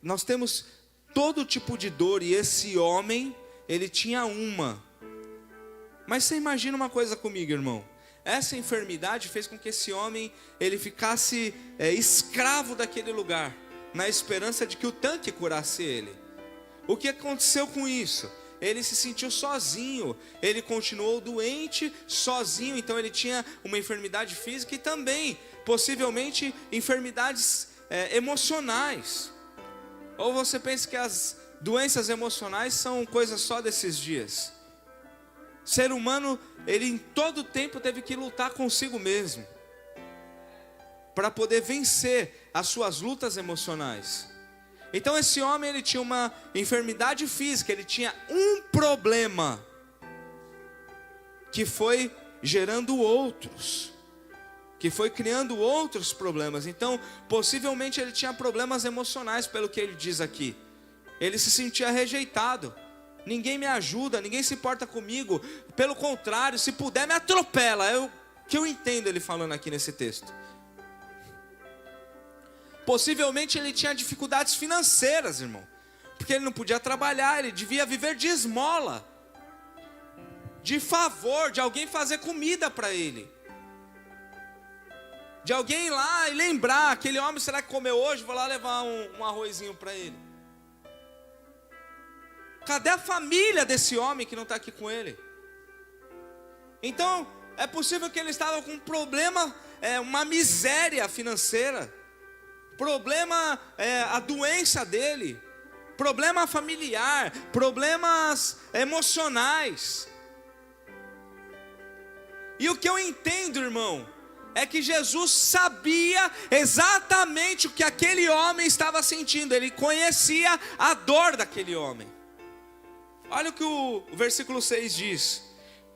Nós temos todo tipo de dor, e esse homem, ele tinha uma. Mas você imagina uma coisa comigo, irmão. Essa enfermidade fez com que esse homem, ele ficasse escravo daquele lugar, na esperança de que o tanque curasse ele. O que aconteceu com isso? Ele se sentiu sozinho, ele continuou doente, sozinho. Então ele tinha uma enfermidade física e também, possivelmente, enfermidades emocionais. Ou você pensa que as doenças emocionais são coisas só desses dias? O ser humano, ele em todo tempo teve que lutar consigo mesmo, para poder vencer as suas lutas emocionais. Então esse homem, ele tinha uma enfermidade física, ele tinha um problema, que foi gerando outros, que foi criando outros problemas. Então, possivelmente ele tinha problemas emocionais, pelo que ele diz aqui. Ele se sentia rejeitado. Ninguém me ajuda, ninguém se importa comigo. Pelo contrário, se puder me atropela. É o que eu entendo ele falando aqui nesse texto. Possivelmente ele tinha dificuldades financeiras, irmão, porque ele não podia trabalhar, ele devia viver de esmola, de favor, de alguém fazer comida para ele, de alguém ir lá e lembrar: aquele homem, será que comeu hoje? Vou lá levar um arrozinho para ele. Cadê a família desse homem que não está aqui com ele? Então, é possível que ele estava com um problema, uma miséria financeira, problema, a doença dele, problema familiar, problemas emocionais. E o que eu entendo, irmão, é que Jesus sabia exatamente o que aquele homem estava sentindo. Ele conhecia a dor daquele homem. Olha o que o versículo 6 diz.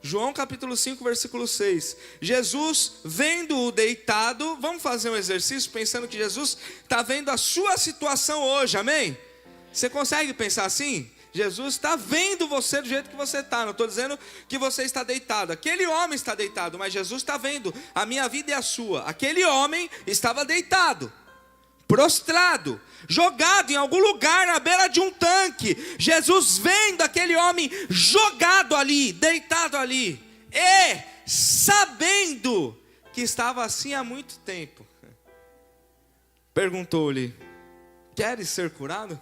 João capítulo 5, versículo 6. Jesus, vendo-o deitado, vamos fazer um exercício pensando que Jesus está vendo a sua situação hoje, amém? Você consegue pensar assim? Jesus está vendo você do jeito que você está. Não estou dizendo que você está deitado. Aquele homem está deitado, mas Jesus está vendo a minha vida e a sua. Aquele homem estava deitado, prostrado, jogado em algum lugar à beira de um tanque. Jesus vendo aquele homem jogado ali, deitado ali, e sabendo que estava assim há muito tempo, perguntou-lhe: queres ser curado?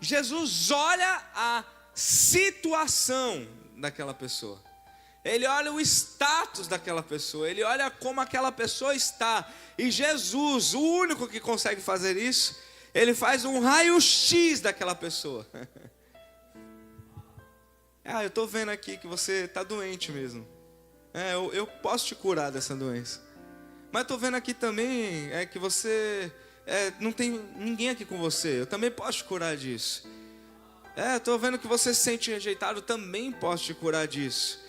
Jesus olha a situação daquela pessoa, ele olha o status daquela pessoa, ele olha como aquela pessoa está. E Jesus, o único que consegue fazer isso, ele faz um raio-x daquela pessoa. Eu estou vendo aqui que você está doente mesmo. Eu posso te curar dessa doença. Mas estou vendo aqui também que você não tem ninguém aqui com você. Eu também posso te curar disso. Estou vendo que você se sente rejeitado. Também posso te curar disso.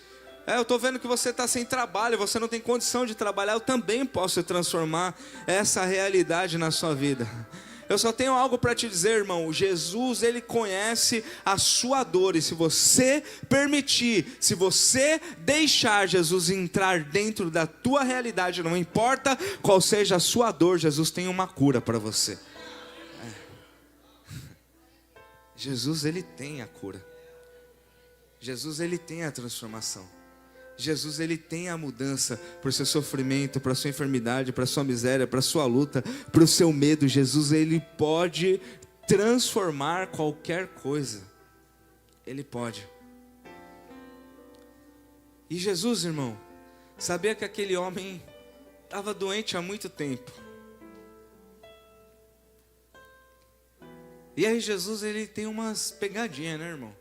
Eu estou vendo que você está sem trabalho, você não tem condição de trabalhar. Eu também posso transformar essa realidade na sua vida. Eu só tenho algo para te dizer, irmão. Jesus, ele conhece a sua dor. E se você permitir, se você deixar Jesus entrar dentro da tua realidade, não importa qual seja a sua dor, Jesus tem uma cura para você. Jesus, ele tem a cura. Jesus, ele tem a transformação. Jesus, ele tem a mudança para o seu sofrimento, para a sua enfermidade, para a sua miséria, para a sua luta, para o seu medo. Jesus, ele pode transformar qualquer coisa. Ele pode. E Jesus, irmão, sabia que aquele homem estava doente há muito tempo. E aí Jesus, ele tem umas pegadinhas, né, irmão?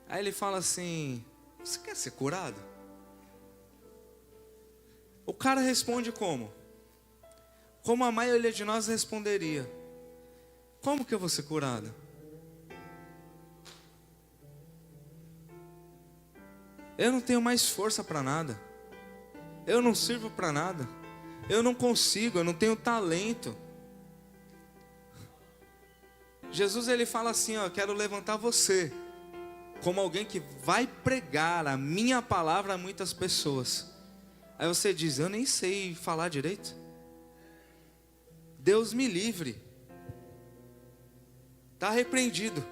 Aí ele fala assim: você quer ser curado? O cara responde como? Como a maioria de nós responderia: como que eu vou ser curado? Eu não tenho mais força para nada. Eu não sirvo para nada. Eu não consigo, eu não tenho talento. Jesus, ele fala assim, ó: quero levantar você como alguém que vai pregar a minha palavra a muitas pessoas. Aí você diz: eu nem sei falar direito. Deus me livre. Está repreendido.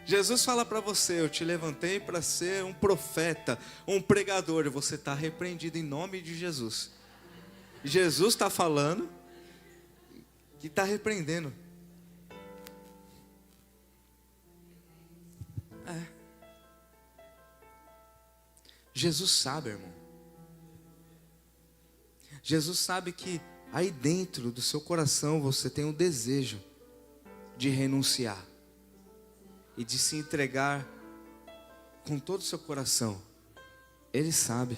Jesus fala para você: eu te levantei para ser um profeta, um pregador. E você está repreendido em nome de Jesus. Jesus está falando que está repreendendo. Jesus sabe, irmão. Jesus sabe que aí dentro do seu coração você tem um desejo de renunciar e de se entregar com todo o seu coração. Ele sabe.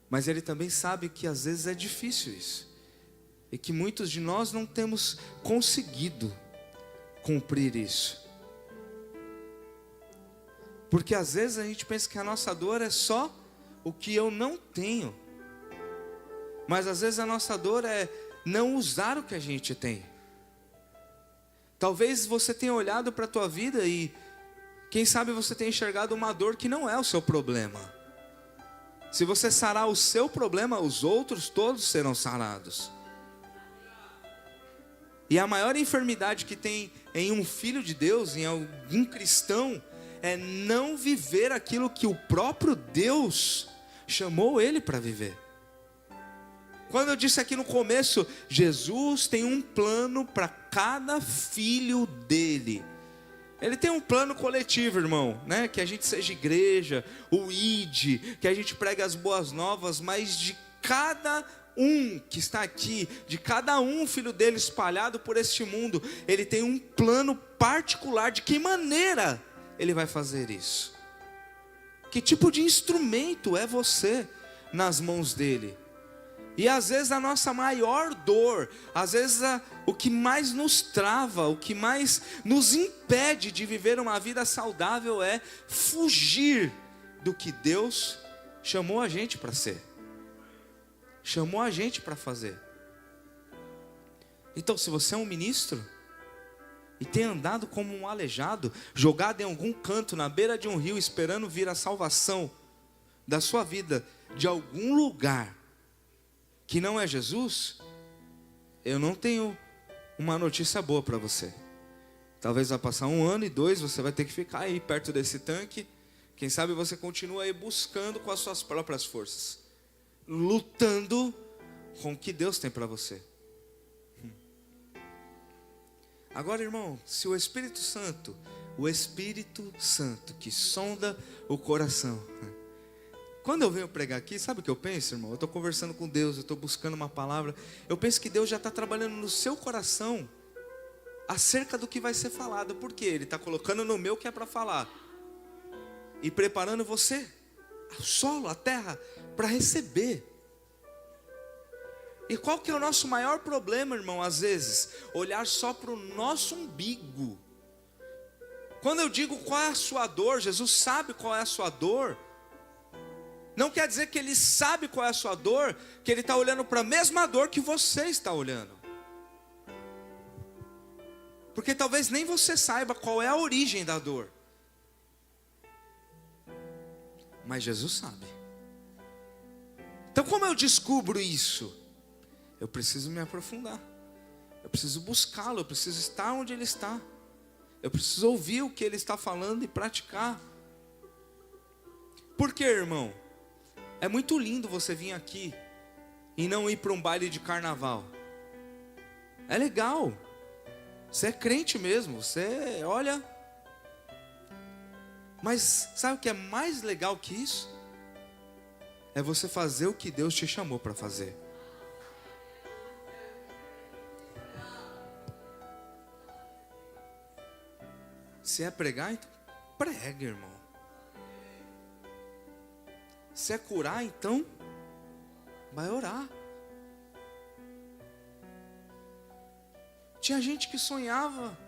Mas Ele também sabe que às vezes é difícil isso. E que muitos de nós não temos conseguido cumprir isso. Porque às vezes a gente pensa que a nossa dor é só o que eu não tenho. Mas às vezes a nossa dor é não usar o que a gente tem. Talvez você tenha olhado para a tua vida e quem sabe você tenha enxergado uma dor que não é o seu problema. Se você sarar o seu problema, os outros todos serão sarados. E a maior enfermidade que tem em um filho de Deus, em algum cristão, é não viver aquilo que o próprio Deus chamou ele para viver. Quando eu disse aqui no começo, Jesus tem um plano para cada filho dele. Ele tem um plano coletivo, irmão, né? Que a gente seja igreja, o ID, que a gente pregue as boas novas, mas de cada um que está aqui, de cada um filho dele espalhado por este mundo, ele tem um plano particular de que maneira ele vai fazer isso. Que tipo de instrumento é você nas mãos dele? E às vezes a nossa maior dor, às vezes o que mais nos trava, o que mais nos impede de viver uma vida saudável é fugir do que Deus chamou a gente para ser. Chamou a gente para fazer. Então, se você é um ministro e tem andado como um aleijado, jogado em algum canto na beira de um rio, esperando vir a salvação da sua vida de algum lugar que não é Jesus, eu não tenho uma notícia boa para você. Talvez vai passar 1 ano e 2, você vai ter que ficar aí perto desse tanque. Quem sabe você continua aí buscando com as suas próprias forças, lutando com o que Deus tem para você. Agora, irmão, se o Espírito Santo que sonda o coração, quando eu venho pregar aqui, sabe o que eu penso, irmão? Eu estou conversando com Deus, eu estou buscando uma palavra. Eu penso que Deus já está trabalhando no seu coração acerca do que vai ser falado. Por quê? Ele está colocando no meu que é para falar e preparando você, o solo, a terra, para receber. E qual que é o nosso maior problema, irmão? Às vezes, olhar só para o nosso umbigo. Quando eu digo qual é a sua dor, Jesus sabe qual é a sua dor. Não quer dizer que Ele sabe qual é a sua dor, que Ele está olhando para a mesma dor que você está olhando. Porque talvez nem você saiba qual é a origem da dor. Mas Jesus sabe. Então como eu descubro isso? Eu preciso me aprofundar. Eu preciso buscá-lo, eu preciso estar onde Ele está. Eu preciso ouvir o que Ele está falando e praticar. Por quê, irmão? É muito lindo você vir aqui e não ir para um baile de carnaval. É legal. Você é crente mesmo, você olha. Mas sabe o que é mais legal que isso? É você fazer o que Deus te chamou para fazer. Se é pregar, então prega, irmão. Se é curar, então vai orar. Tinha gente que sonhava,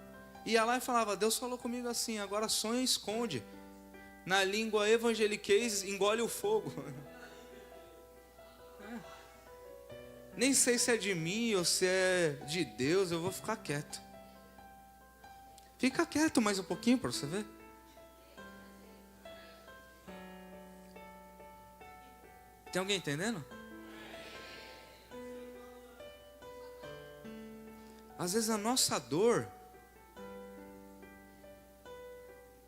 ia lá e falava: Deus falou comigo assim, agora sonha e esconde. Na língua evangeliquez, engole o fogo. Nem sei se é de mim ou se é de Deus, eu vou ficar quieto. Fica quieto mais um pouquinho para você ver. Tem alguém entendendo? Às vezes a nossa dor,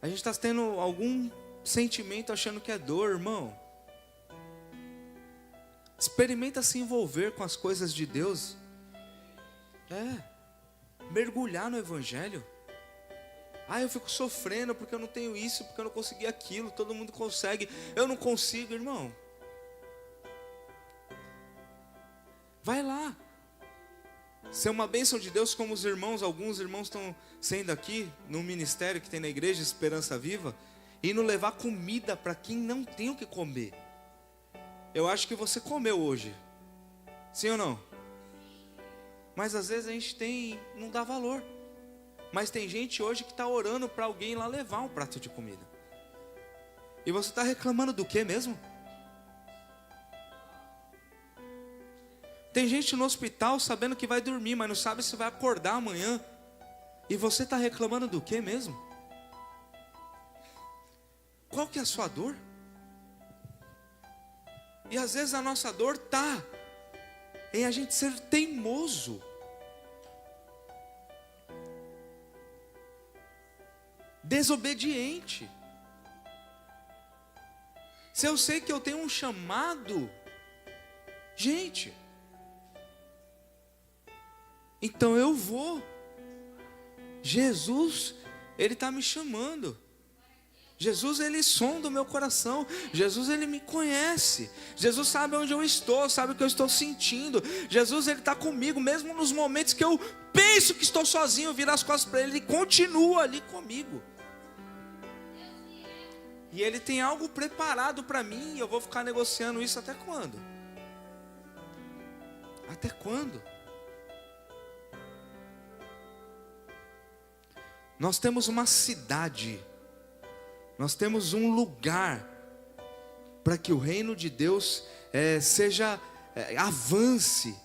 a gente está tendo algum sentimento achando que é dor, irmão. Experimenta se envolver com as coisas de Deus. Mergulhar no Evangelho. Eu fico sofrendo porque eu não tenho isso, porque eu não consegui aquilo. Todo mundo consegue, eu não consigo, irmão. Vai lá. Ser uma bênção de Deus como os irmãos. Alguns irmãos estão sendo aqui no ministério que tem na igreja Esperança Viva, indo levar comida para quem não tem o que comer. Eu acho que você comeu hoje. Sim ou não? Mas às vezes a gente não dá valor. Mas tem gente hoje que está orando para alguém ir lá levar um prato de comida. E você está reclamando do que mesmo? Tem gente no hospital sabendo que vai dormir, mas não sabe se vai acordar amanhã. E você está reclamando do que mesmo? Qual que é a sua dor? E às vezes a nossa dor está em a gente ser teimoso. Desobediente. Se eu sei que eu tenho um chamado, gente, então eu vou. Jesus, Ele está me chamando. Jesus, Ele sonda o meu coração. Jesus, Ele me conhece. Jesus sabe onde eu estou, sabe o que eu estou sentindo. Jesus, Ele está comigo, mesmo nos momentos que eu penso que estou sozinho, eu viro as costas para Ele, Ele continua ali comigo. E Ele tem algo preparado para mim, e eu vou ficar negociando isso até quando? Até quando? Nós temos uma cidade, nós temos um lugar para que o reino de Deus avance.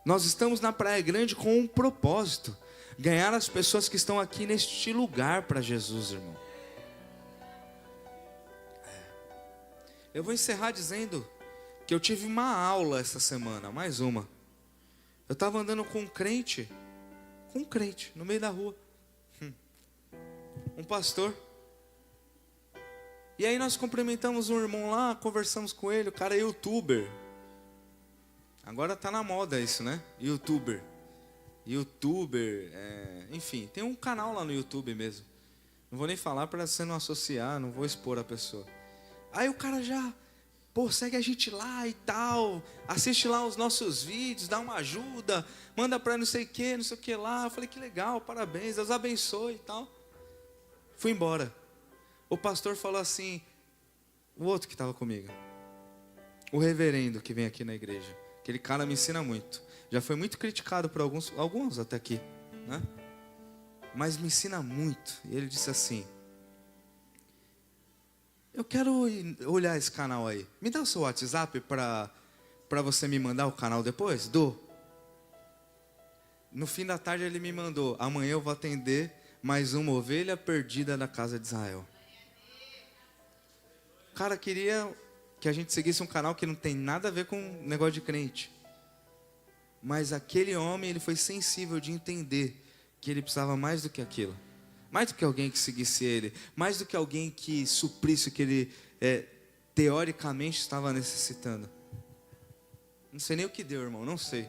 Nós estamos na Praia Grande com um propósito: ganhar as pessoas que estão aqui neste lugar para Jesus, irmão. Eu vou encerrar dizendo que eu tive uma aula essa semana, mais uma. Eu estava andando com um crente no meio da rua. Um pastor. E aí nós cumprimentamos um irmão lá, conversamos com ele, o cara é youtuber. Agora tá na moda isso, né? Youtuber, enfim, tem um canal lá no YouTube mesmo. Não vou nem falar para você não associar, não vou expor a pessoa. Aí o cara já, segue a gente lá e tal, assiste lá os nossos vídeos, dá uma ajuda, manda para não sei o que lá. Eu falei: que legal, parabéns, Deus abençoe e tal. Fui embora. O pastor falou assim, o outro que estava comigo, o reverendo que vem aqui na igreja, aquele cara me ensina muito, já foi muito criticado por alguns até aqui, né? Mas me ensina muito. E ele disse assim: eu quero olhar esse canal aí, me dá o seu WhatsApp para você me mandar o canal depois? No fim da tarde ele me mandou: amanhã eu vou atender mais uma ovelha perdida da casa de Israel. O cara queria que a gente seguisse um canal que não tem nada a ver com negócio de crente. Mas aquele homem, ele foi sensível de entender que ele precisava mais do que aquilo. Mais do que alguém que seguisse ele. Mais do que alguém que suprisse o que ele teoricamente estava necessitando. Não sei nem o que deu, irmão, não sei.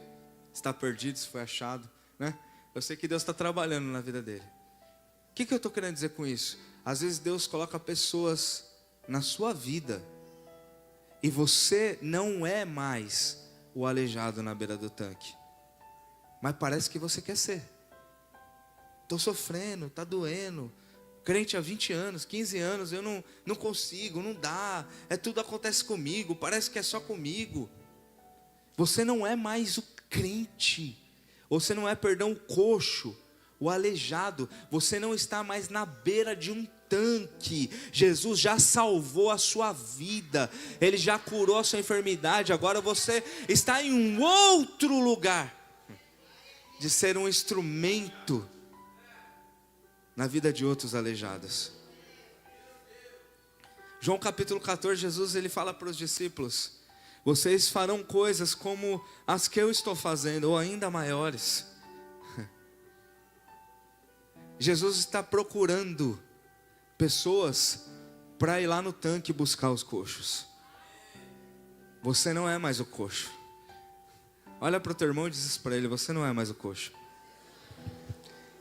Se está perdido, se foi achado, né? Eu sei que Deus está trabalhando na vida dele. O que eu estou querendo dizer com isso? Às vezes Deus coloca pessoas na sua vida e você não é mais o aleijado na beira do tanque, mas parece que você quer ser. Estou sofrendo, está doendo, crente há 20 anos, 15 anos, eu não consigo, não dá, tudo acontece comigo, parece que é só comigo. Você não é mais o crente, você não é, perdão, o coxo, o aleijado, você não está mais na beira de um tanque. Jesus já salvou a sua vida, Ele já curou a sua enfermidade, agora você está em um outro lugar, de ser um instrumento na vida de outros aleijados. João capítulo 14, Jesus ele fala para os discípulos: vocês farão coisas como as que eu estou fazendo, ou ainda maiores. Jesus está procurando pessoas para ir lá no tanque buscar os coxos. Você não é mais o coxo. Olha para o teu irmão e diz isso para ele: você não é mais o coxo.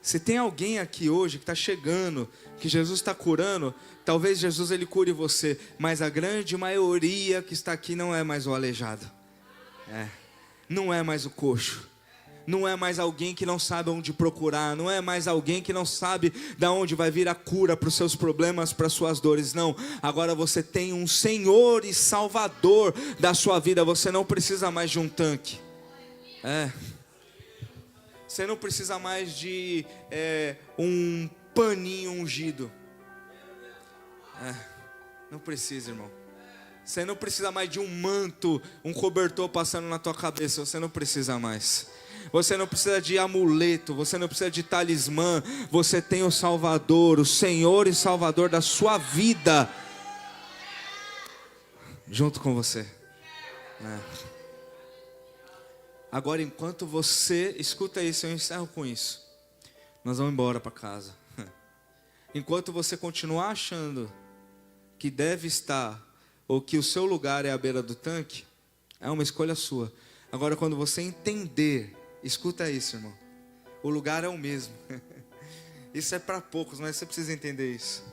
Se tem alguém aqui hoje que está chegando, que Jesus está curando, talvez Jesus ele cure você, mas a grande maioria que está aqui não é mais o aleijado, não é mais o coxo, não é mais alguém que não sabe onde procurar, não é mais alguém que não sabe de onde vai vir a cura para os seus problemas, para as suas dores. Não, agora você tem um Senhor e Salvador da sua vida, você não precisa mais de um tanque. Você não precisa mais de um paninho ungido. Não precisa, irmão. Você não precisa mais de um manto, um cobertor passando na tua cabeça. Você não precisa mais. Você não precisa de amuleto, você não precisa de talismã. Você tem o Salvador, o Senhor e Salvador da sua vida junto com você. Agora, enquanto você, escuta isso, eu encerro com isso. Nós vamos embora para casa. Enquanto você continuar achando que deve estar, ou que o seu lugar é à beira do tanque, é uma escolha sua. Agora, quando você entender, escuta isso, irmão, o lugar é o mesmo. Isso é para poucos, mas você precisa entender isso.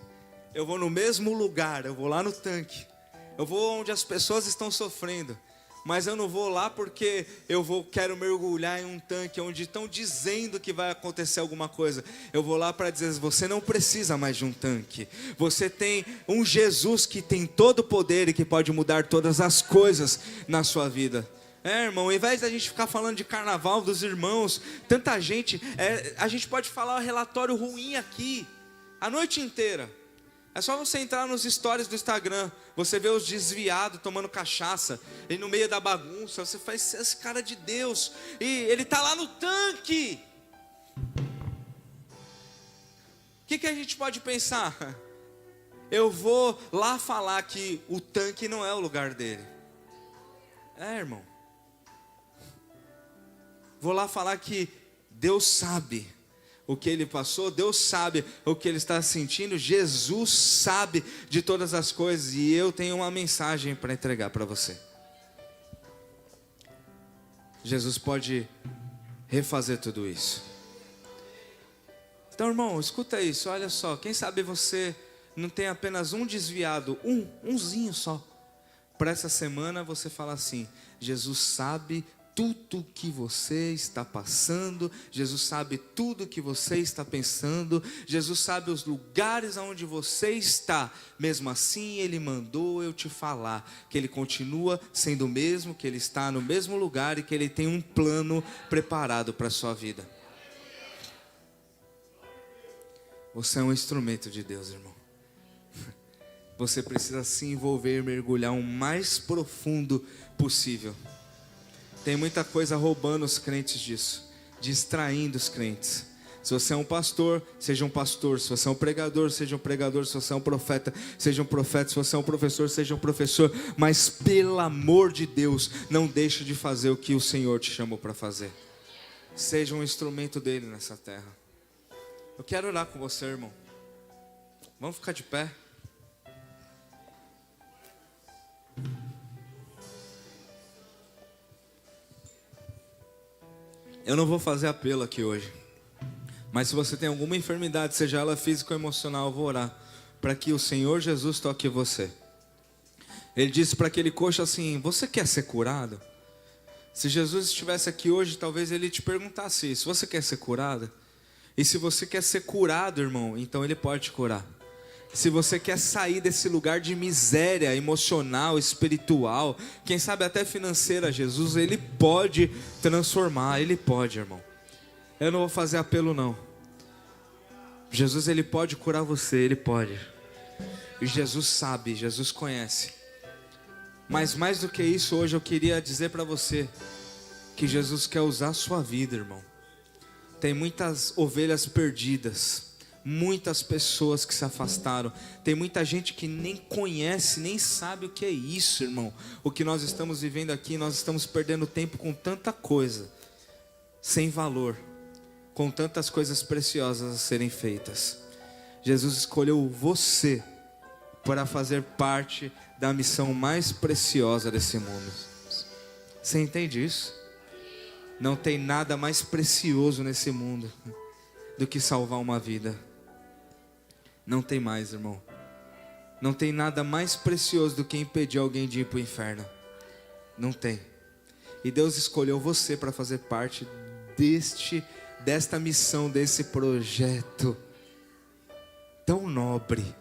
Eu vou no mesmo lugar, eu vou lá no tanque, eu vou onde as pessoas estão sofrendo, mas eu não vou lá porque quero mergulhar em um tanque onde estão dizendo que vai acontecer alguma coisa. Eu vou lá para dizer: você não precisa mais de um tanque. Você tem um Jesus que tem todo o poder e que pode mudar todas as coisas na sua vida. Irmão, ao invés da gente ficar falando de carnaval dos irmãos, tanta gente, a gente pode falar um relatório ruim aqui a noite inteira. É só você entrar nos stories do Instagram, você vê os desviados tomando cachaça, e no meio da bagunça, você faz esse cara de Deus, e ele está lá no tanque. O que a gente pode pensar? Eu vou lá falar que o tanque não é o lugar dele. Irmão. Vou lá falar que Deus sabe o que ele passou, Deus sabe o que ele está sentindo, Jesus sabe de todas as coisas, e eu tenho uma mensagem para entregar para você. Jesus pode refazer tudo isso. Então, irmão, escuta isso, olha só, quem sabe você não tem apenas um desviado, umzinho só. Para essa semana você fala assim: Jesus sabe tudo que você está passando, Jesus sabe tudo que você está pensando, Jesus sabe os lugares onde você está, mesmo assim Ele mandou eu te falar, que Ele continua sendo o mesmo, que Ele está no mesmo lugar e que Ele tem um plano preparado para a sua vida. Você é um instrumento de Deus, irmão. Você precisa se envolver e mergulhar o mais profundo possível. Tem muita coisa roubando os crentes disso, distraindo os crentes. Se você é um pastor, seja um pastor. Se você é um pregador, seja um pregador. Se você é um profeta, seja um profeta. Se você é um professor, seja um professor. Mas pelo amor de Deus, não deixe de fazer o que o Senhor te chamou para fazer. Seja um instrumento dele nessa terra. Eu quero orar com você, irmão. Vamos ficar de pé. Eu não vou fazer apelo aqui hoje, mas se você tem alguma enfermidade, seja ela física ou emocional, eu vou orar para que o Senhor Jesus toque você. Ele disse para aquele coxo assim: você quer ser curado? Se Jesus estivesse aqui hoje, talvez ele te perguntasse isso: você quer ser curado? E se você quer ser curado, irmão, então Ele pode te curar. Se você quer sair desse lugar de miséria emocional, espiritual, quem sabe até financeira, Jesus, Ele pode transformar, Ele pode, irmão. Eu não vou fazer apelo não. Jesus, Ele pode curar você, Ele pode. E Jesus sabe, Jesus conhece. Mas mais do que isso, hoje eu queria dizer para você que Jesus quer usar a sua vida, irmão. Tem muitas ovelhas perdidas, muitas pessoas que se afastaram. Tem muita gente que nem conhece, nem sabe o que é isso, irmão. O que nós estamos vivendo aqui, nós estamos perdendo tempo com tanta coisa sem valor, com tantas coisas preciosas a serem feitas. Jesus escolheu você para fazer parte da missão mais preciosa desse mundo. Você entende isso? Não tem nada mais precioso nesse mundo do que salvar uma vida. Não tem mais, irmão. Não tem nada mais precioso do que impedir alguém de ir para o inferno. Não tem. E Deus escolheu você para fazer parte desta missão, desse projeto tão nobre,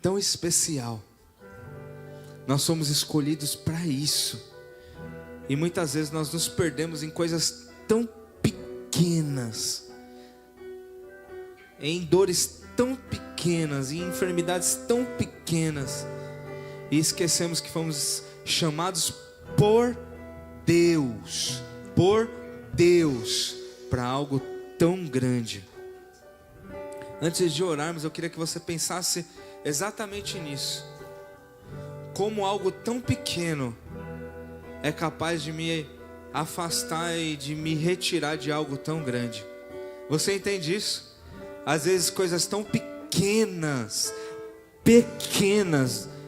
tão especial. Nós somos escolhidos para isso. E muitas vezes nós nos perdemos em coisas tão pequenas, em dores tão pequenas, em enfermidades tão pequenas, e esquecemos que fomos chamados por Deus para algo tão grande. Antes de orarmos, eu queria que você pensasse exatamente nisso. Como algo tão pequeno é capaz de me afastar e de me retirar de algo tão grande. Você entende isso? Às vezes coisas tão pequenas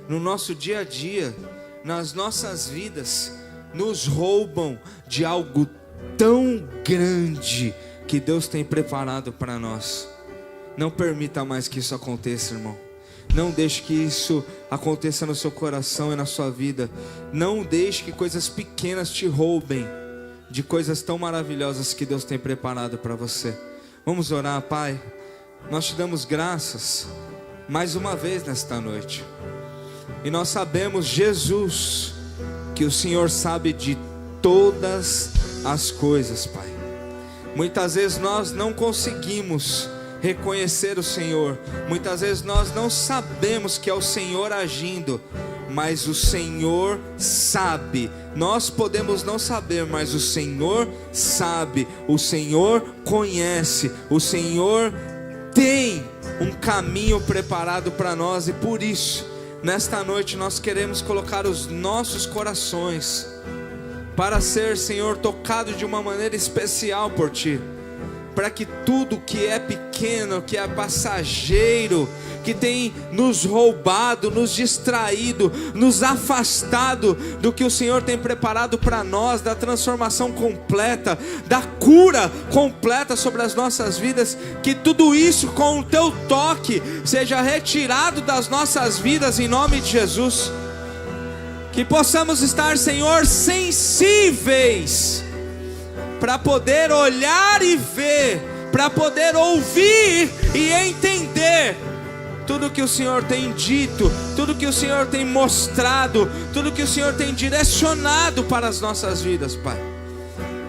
no nosso dia a dia, nas nossas vidas, nos roubam de algo tão grande que Deus tem preparado para nós. Não permita mais que isso aconteça, irmão. Não deixe que isso aconteça no seu coração e na sua vida. Não deixe que coisas pequenas te roubem de coisas tão maravilhosas que Deus tem preparado para você. Vamos orar, Pai. Nós te damos graças mais uma vez nesta noite. E nós sabemos, Jesus, que o Senhor sabe de todas as coisas, Pai. Muitas vezes nós não conseguimos reconhecer o Senhor. Muitas vezes nós não sabemos que é o Senhor agindo, mas o Senhor sabe. Nós podemos não saber, mas o Senhor sabe. O Senhor conhece. O Senhor tem um caminho preparado para nós. E por isso, nesta noite nós queremos colocar os nossos corações para ser, Senhor, tocado de uma maneira especial por Ti, para que tudo que é pequeno, que é passageiro, que tem nos roubado, nos distraído, nos afastado do que o Senhor tem preparado para nós, da transformação completa, da cura completa sobre as nossas vidas, que tudo isso com o Teu toque seja retirado das nossas vidas em nome de Jesus. Que possamos estar, Senhor, sensíveis para poder olhar e ver, para poder ouvir e entender tudo que o Senhor tem dito, tudo que o Senhor tem mostrado, tudo que o Senhor tem direcionado para as nossas vidas, Pai.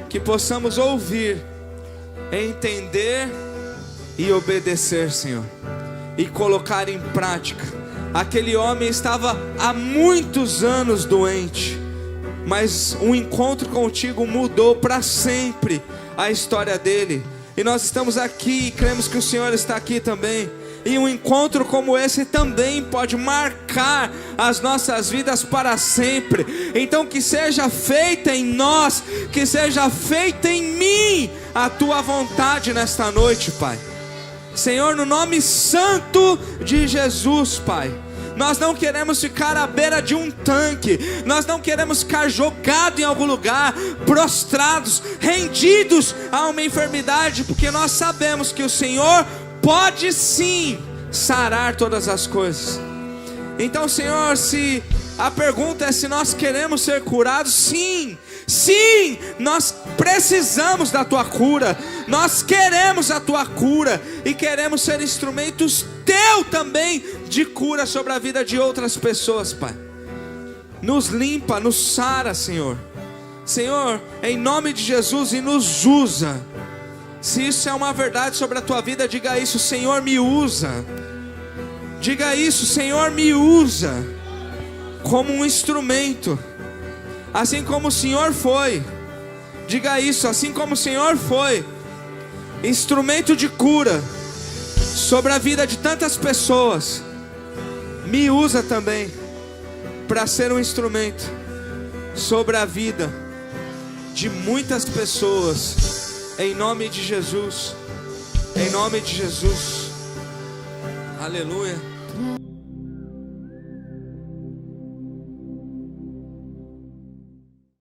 Que possamos ouvir, entender e obedecer, Senhor, e colocar em prática. Aquele homem estava há muitos anos doente, mas um encontro contigo mudou para sempre a história dele. E nós estamos aqui e cremos que o Senhor está aqui também. E um encontro como esse também pode marcar as nossas vidas para sempre. Então que seja feita em nós, que seja feita em mim a Tua vontade nesta noite, Pai. Senhor, no nome santo de Jesus, Pai. Nós não queremos ficar à beira de um tanque. Nós não queremos ficar jogados em algum lugar, prostrados, rendidos a uma enfermidade, porque nós sabemos que o Senhor pode sim sarar todas as coisas. Então, Senhor, se a pergunta é se nós queremos ser curados, sim. Sim, nós precisamos da tua cura. Nós queremos a tua cura e queremos ser instrumentos teu também de cura sobre a vida de outras pessoas, Pai. Nos limpa, nos sara, Senhor. Senhor, em nome de Jesus, e nos usa. Se isso é uma verdade sobre a tua vida, diga isso: Senhor, me usa. Diga isso: Senhor, me usa como um instrumento, assim como o Senhor foi. Diga isso: assim como o Senhor foi instrumento de cura sobre a vida de tantas pessoas, me usa também para ser um instrumento sobre a vida de muitas pessoas, em nome de Jesus, em nome de Jesus. Aleluia.